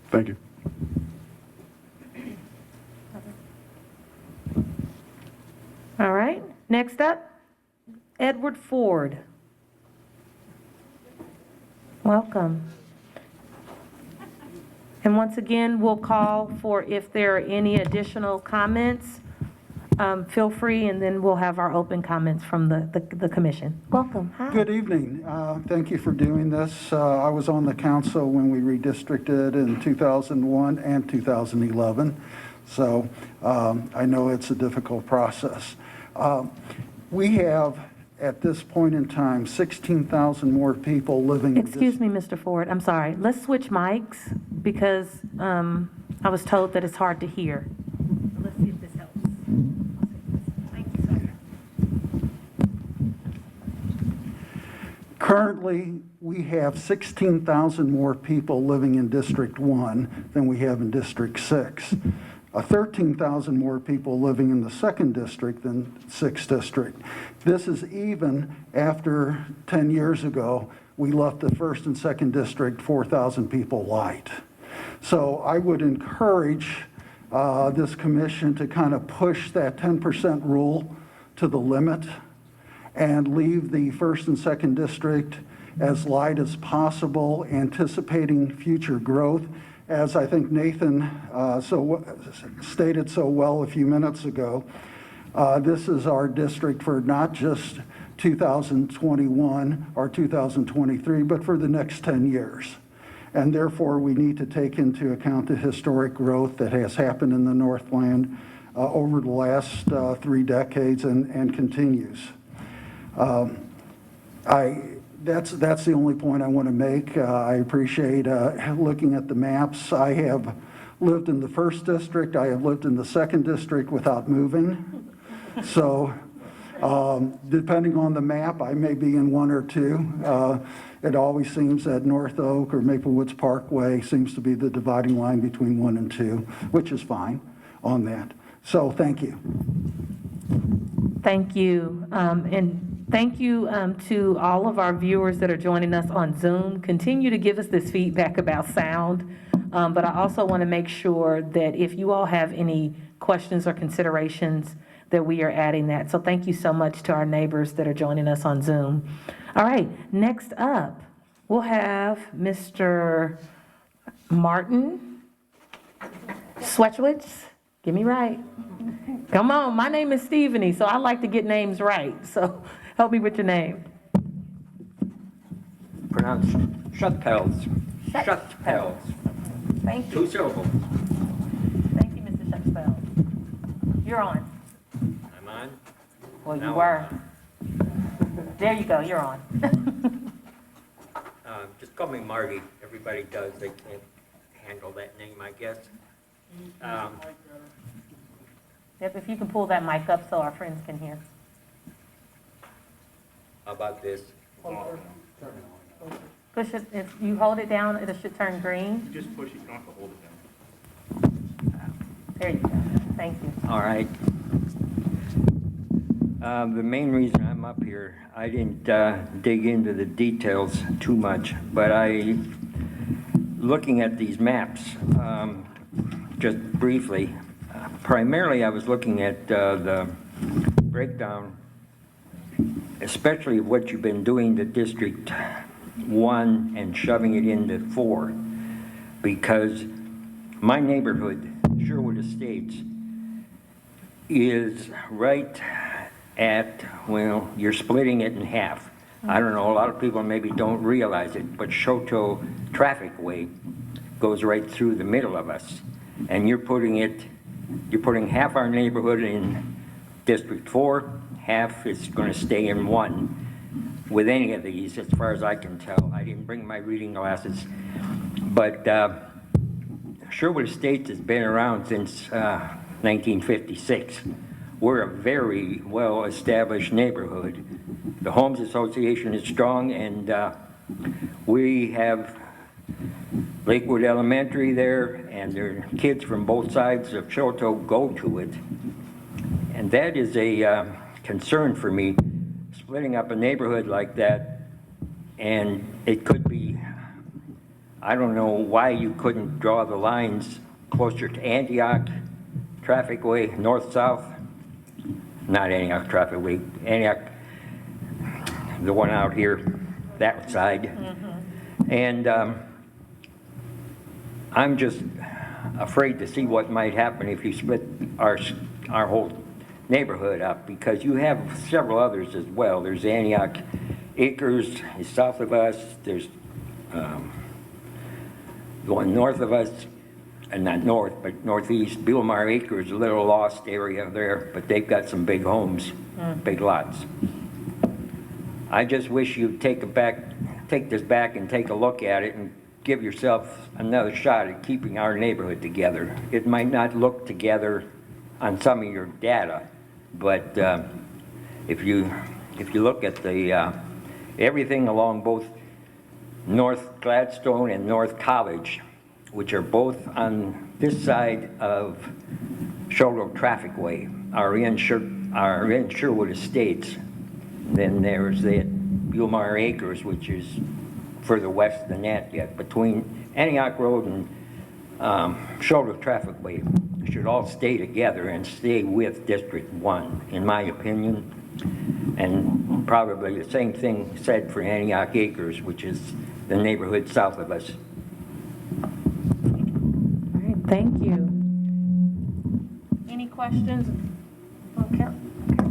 Thank you. All right, next up, Edward Ford. Welcome. And once again, we'll call for if there are any additional comments feel free, and then we'll have our open comments from the commission. Welcome. Hi. Good evening. Thank you for doing this. I was on the council when we redistricted in 2001 and 2011, so I know it's a difficult process. We have, at this point in time, 16,000 more people living in Excuse me, Mr. Ford, I'm sorry. Let's switch mics because I was told that it's hard to hear. Let's see if this helps. Thank you, sir. Currently, we have 16,000 more people living in District 1 than we have in District 6. 13,000 more people living in the 2nd district than 6th district. This is even after 10 years ago, we left the 1st and 2nd district 4,000 people light. So I would encourage this commission to kind of push that 10% rule to the limit and leave the 1st and 2nd district as light as possible, anticipating future growth. As I think Nathan stated so well a few minutes ago, this is our district for not just 2021 or 2023, but for the next 10 years. And therefore, we need to take into account the historic growth that has happened in the Northland over the last 3 decades and continues. That's the only point I want to make. I appreciate looking at the maps. I have lived in the 1st district. I have lived in the 2nd district without moving. So depending on the map, I may be in 1 or 2. It always seems that North Oak or Maple Woods Parkway seems to be the dividing line between 1 and 2, which is fine on that. So thank you. Thank you. And thank you to all of our viewers that are joining us on Zoom. Continue to give us this feedback about sound. But I also want to make sure that if you all have any questions or considerations, that we are adding that. So thank you so much to our neighbors that are joining us on Zoom. All right, next up, we'll have Mr. Martin Swetchwitz. Get me right. Come on, my name is Stephenie, so I like to get names right. So help me with your name. Pronounced Shutzpels. Shutzpels. Thank you. 2 syllables. Thank you, Mr. Shutzpel. You're on. I'm on? Well, you Now were. I'm There you go, you're on. Just call me Marty. Everybody does. They can't handle that name, I guess. Yep, if you can pull that mic up so our friends can hear. How about this? Push it, if you hold it down, it should turn green. You just push it, you don't have to hold it down. There you go, thank you. All right. The main reason I'm up here, I didn't dig into the details too much, but looking at these maps, just briefly, primarily I was looking at the breakdown, especially what you've been doing to District 1 and shoving it into 4, because my neighborhood, Sherwood Estates, is right at, well, you're splitting it in half. I don't know, a lot of people maybe don't realize it, but Shoto Traffic Way goes right through the middle of us. And you're putting half our neighborhood in District 4, half is going to stay in 1 with any of these, as far as I can tell. I didn't bring my reading glasses. But Sherwood Estates has been around since 1956. We're a very well-established neighborhood. The Homes Association is strong, and we have Lakewood Elementary there, and there are kids from both sides of Shoto go to it. And that is a concern for me, splitting up a neighborhood like that. And it could be, I don't know why you couldn't draw the lines closer to Antioch Traffic Way, north-south. Not Antioch Traffic Way, Antioch, the one out here, that side. Mm-hmm. And I'm just afraid to see what might happen if you split our whole neighborhood up, because you have several others as well. There's Antioch Acres is south of us. There's going north of us, and not north, but northeast. Bilmar Acres, a little lost area there, but they've got some big homes, big lots. I just wish you'd take this back and take a look at it and give yourself another shot at keeping our neighborhood together. It might not look together on some of your data, but if you look at the everything along both North Gladstone and North College, which are both on this side of Shoulder Traffic Way, are in Sherwood Estates. Then there's the Bilmar Acres, which is further west than that yet. Between Antioch Road and Shoulder Traffic Way should all stay together and stay with District 1, in my opinion. And probably the same thing said for Antioch Acres, which is the neighborhood south of us. All right, thank you. Any questions? Okay.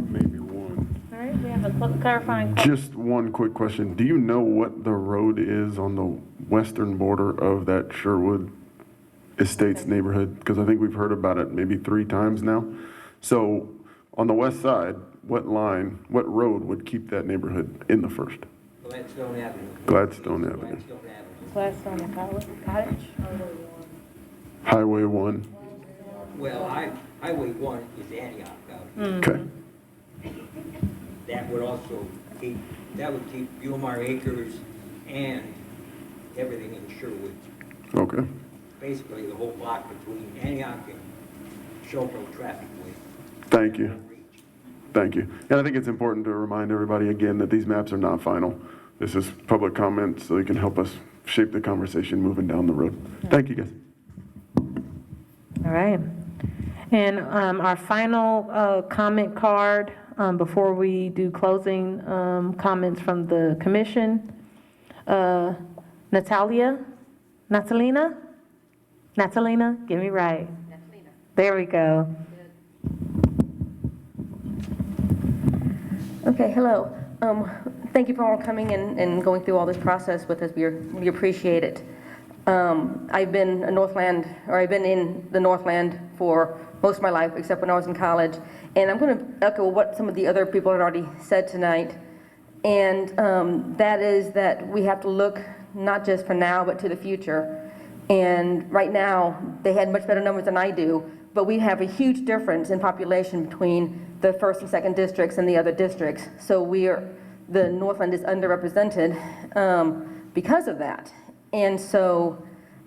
Maybe one. All right, we have a clarifying question. Just one quick question. Do you know what the road is on the western border of that Sherwood Estates neighborhood? Because I think we've heard about it maybe 3 times now. So on the west side, what road would keep that neighborhood in the first? Gladstone Avenue. Gladstone Avenue. Gladstone and Cottage. Highway 1. Well, Highway 1 is Antioch Avenue. Okay. That would also keep Bilmar Acres and everything in Sherwood. Okay. Basically, the whole block between Antioch and Shoulder Traffic Way. Thank you. Thank you. And I think it's important to remind everybody again that these maps are not final. This is public comment, so you can help us shape the conversation moving down the road. Thank you, guys. All right. And our final comment card before we do closing comments from the commission. Natalina? Get me right. There we go. Okay, hello. Thank you for all coming and going through all this process with us. We appreciate it. I've been in the Northland for most of my life, except when I was in college. And I'm going to echo what some of the other people had already said tonight. And that is that we have to look not just for now, but to the future. And right now, they had much better numbers than I do, but we have a huge difference in population between the 1st and 2nd districts and the other districts. So the Northland is underrepresented because of that. And so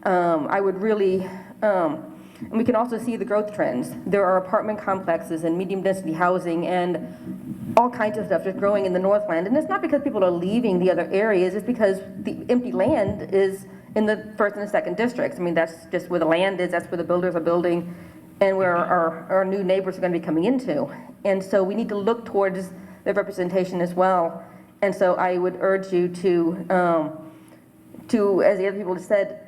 I would really, and we can also see the growth trends. There are apartment complexes and medium density housing and all kinds of stuff just growing in the Northland. And it's not because people are leaving the other areas, it's because the empty land is in the 1st and the 2nd districts. I mean, that's just where the land is, that's where the builders are building, and where our new neighbors are going to be coming into. And so we need to look towards the representation as well. And so I would urge you to as the other people have said,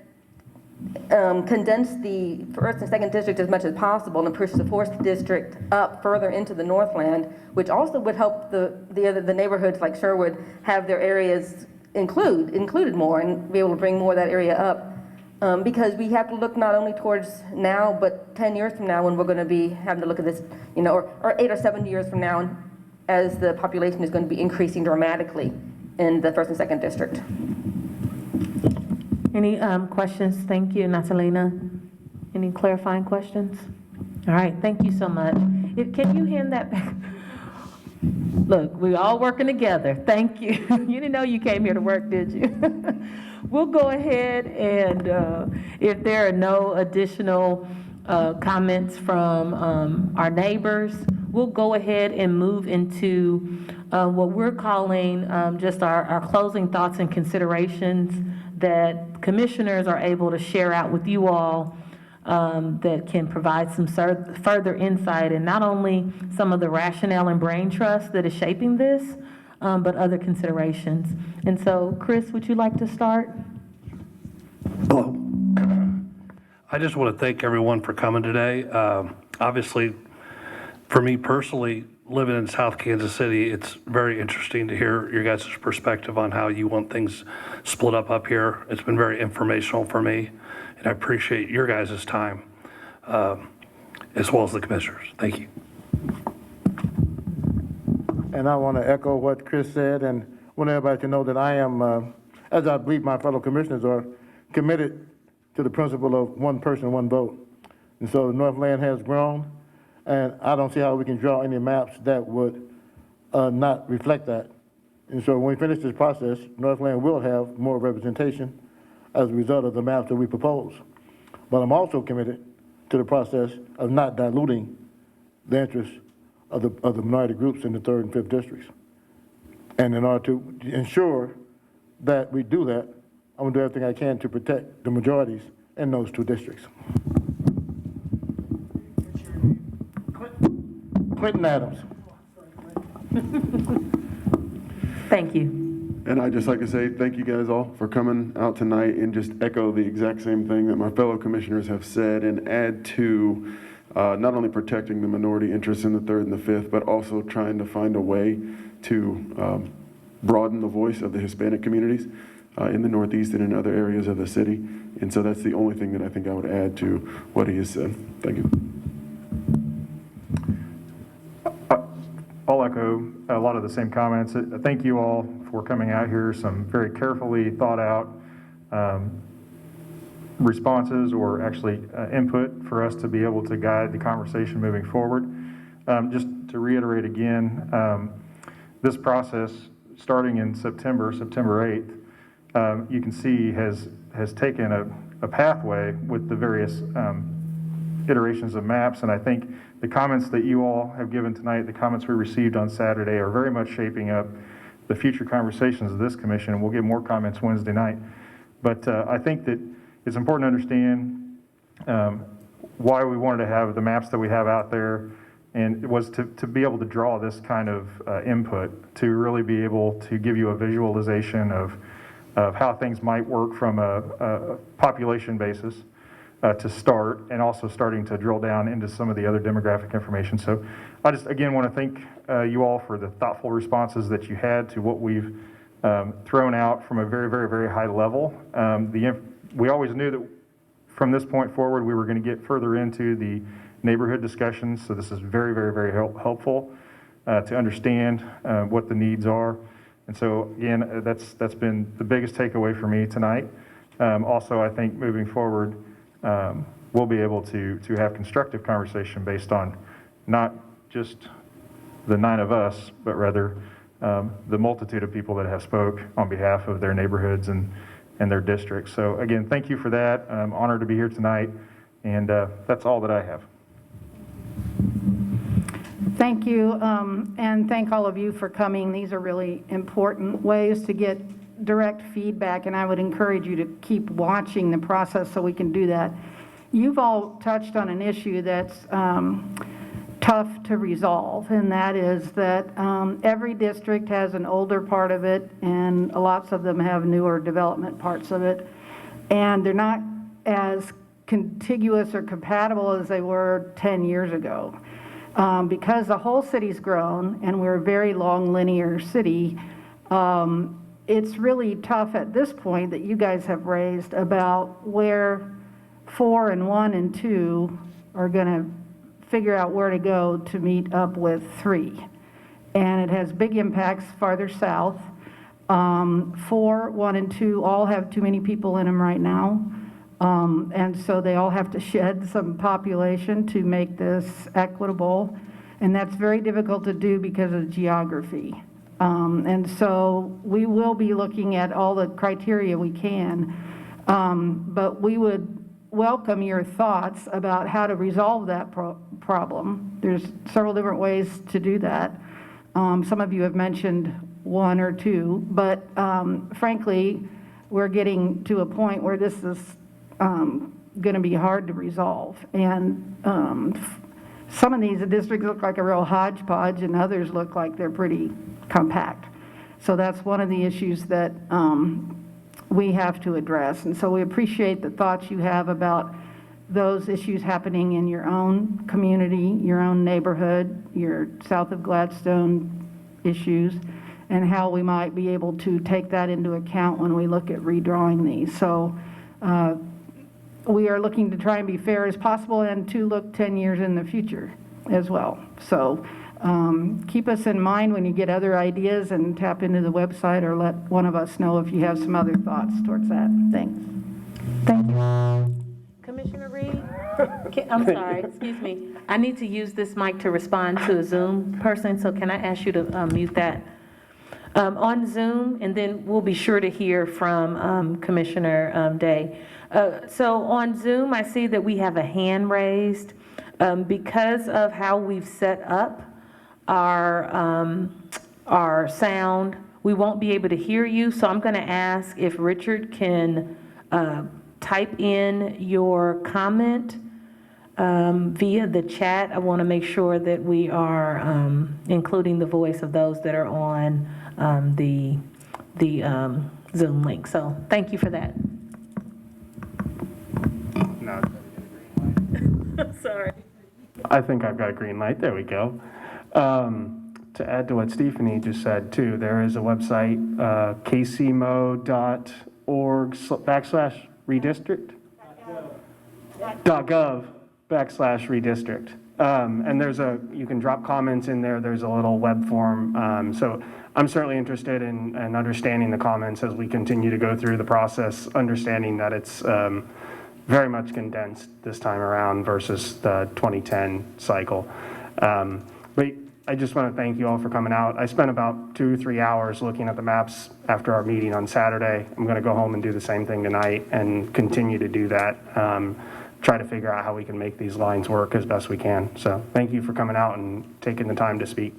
condense the 1st and 2nd district as much as possible and push the 4th district up further into the Northland, which also would help the neighborhoods like Sherwood have their areas included more and be able to bring more of that area up. Because we have to look not only towards now, but 10 years from now when we're going to be having to look at this, or 8 or 7 years from now as the population is going to be increasing dramatically in the 1st and 2nd district. Any questions? Thank you, Natalina. Any clarifying questions? All right, thank you so much. Can you hand that back? Look, we're all working together. Thank you. You didn't know you came here to work, did you? We'll go ahead and if there are no additional comments from our neighbors, we'll go ahead and move into what we're calling just our closing thoughts and considerations that commissioners are able to share out with you all that can provide some further insight and not only some of the rationale and brain trust that is shaping this, but other considerations. And so, Chris, would you like to start? Hello. I just want to thank everyone for coming today. Obviously, For me personally, living in South Kansas City, it's very interesting to hear your guys' perspective on how you want things split up here. It's been very informational for me, and I appreciate your guys' time, as well as the commissioners. Thank you. And I want to echo what Chris said, and want everybody to know that I am, as I believe my fellow commissioners are, committed to the principle of one person, one vote. And so Northland has grown, and I don't see how we can draw any maps that would not reflect that. And so when we finish this process, Northland will have more representation as a result of the maps that we propose. But I'm also committed to the process of not diluting the interests of the minority groups in the 3rd and 5th districts. And in order to ensure that we do that, I'm gonna do everything I can to protect the majorities in those 2 districts. Quentin Adams. Thank you. And I'd just like to say thank you guys all for coming out tonight, and just echo the exact same thing that my fellow commissioners have said, and add to not only protecting the minority interests in the 3rd and the 5th, but also trying to find a way to broaden the voice of the Hispanic communities in the Northeast and in other areas of the city. And so that's the only thing that I think I would add to what he has said. Thank you. I'll echo a lot of the same comments. Thank you all for coming out here. Some very carefully thought out responses, or actually input for us to be able to guide the conversation moving forward. Just to reiterate again, this process starting in September 8th, you can see has taken a pathway with the various iterations of maps. And I think the comments that you all have given tonight, the comments we received on Saturday, are very much shaping up the future conversations of this commission. And we'll get more comments Wednesday night. But I think that it's important to understand why we wanted to have the maps that we have out there. And it was to be able to draw this kind of input, to really be able to give you a visualization of how things might work from a population basis to start, and also starting to drill down into some of the other demographic information. So I just, again, want to thank you all for the thoughtful responses that you had to what we've thrown out from a very, very, very high level. We always knew that from this point forward, we were going to get further into the neighborhood discussions. So this is very, very, very helpful to understand what the needs are. And so again, that's been the biggest takeaway for me tonight. Also, I think moving forward, we'll be able to have constructive conversation based on not just the 9 of us, but rather the multitude of people that have spoke on behalf of their neighborhoods and their districts. So again, thank you for that. I'm honored to be here tonight, and that's all that I have. Thank you, and thank all of you for coming. These are really important ways to get direct feedback, and I would encourage you to keep watching the process so we can do that. You've all touched on an issue that's tough to resolve, and that is that every district has an older part of it, and lots of them have newer development parts of it, and they're not as contiguous or compatible as they were 10 years ago. Because the whole city's grown and we're a very long linear city, it's really tough at this point that you guys have raised about where 4 and 1 and 2 are going to figure out where to go to meet up with 3. And it has big impacts farther south. 4, 1, and 2 all have too many people in them right now. And so they all have to shed some population to make this equitable. And that's very difficult to do because of geography. And so we will be looking at all the criteria we can. But we would welcome your thoughts about how to resolve that problem. There's several different ways to do that. Some of you have mentioned 1 or 2, but frankly, we're getting to a point where this is going to be hard to resolve. And some of these districts look like a real hodgepodge, and others look like they're pretty compact. So that's one of the issues that we have to address. And so we appreciate the thoughts you have about those issues happening in your own community, your own neighborhood, your south of Gladstone issues, and how we might be able to take that into account when we look at redrawing these. So we are looking to try and be fair as possible and to look 10 years in the future as well. So keep us in mind when you get other ideas, and tap into the website or let one of us know if you have some other thoughts towards that. Thanks. Thank you. Commissioner Reed? I'm sorry, excuse me. I need to use this mic to respond to a Zoom person, so can I ask you to mute that? On Zoom, and then we'll be sure to hear from Commissioner Day. So on Zoom, I see that we have a hand raised. Because of how we've set up our sound, we won't be able to hear you, so I'm going to ask if Richard can type in your comment via the chat. I want to make sure that we are including the voice of those that are on the Zoom link. So thank you for that. No. Sorry. I think I've got a green light. There we go. To add to what Stephenie just said too, there is a website, kcmo.org/redistrict. .gov/redistrict. And you can drop comments in there. There's a little web form. So I'm certainly interested in understanding the comments as we continue to go through the process, understanding that it's very much condensed this time around versus the 2010 cycle. But I just want to thank you all for coming out. I spent about 2-3 hours looking at the maps after our meeting on Saturday. I'm going to go home and do the same thing tonight and continue to do that. Try to figure out how we can make these lines work as best we can. So thank you for coming out and taking the time to speak.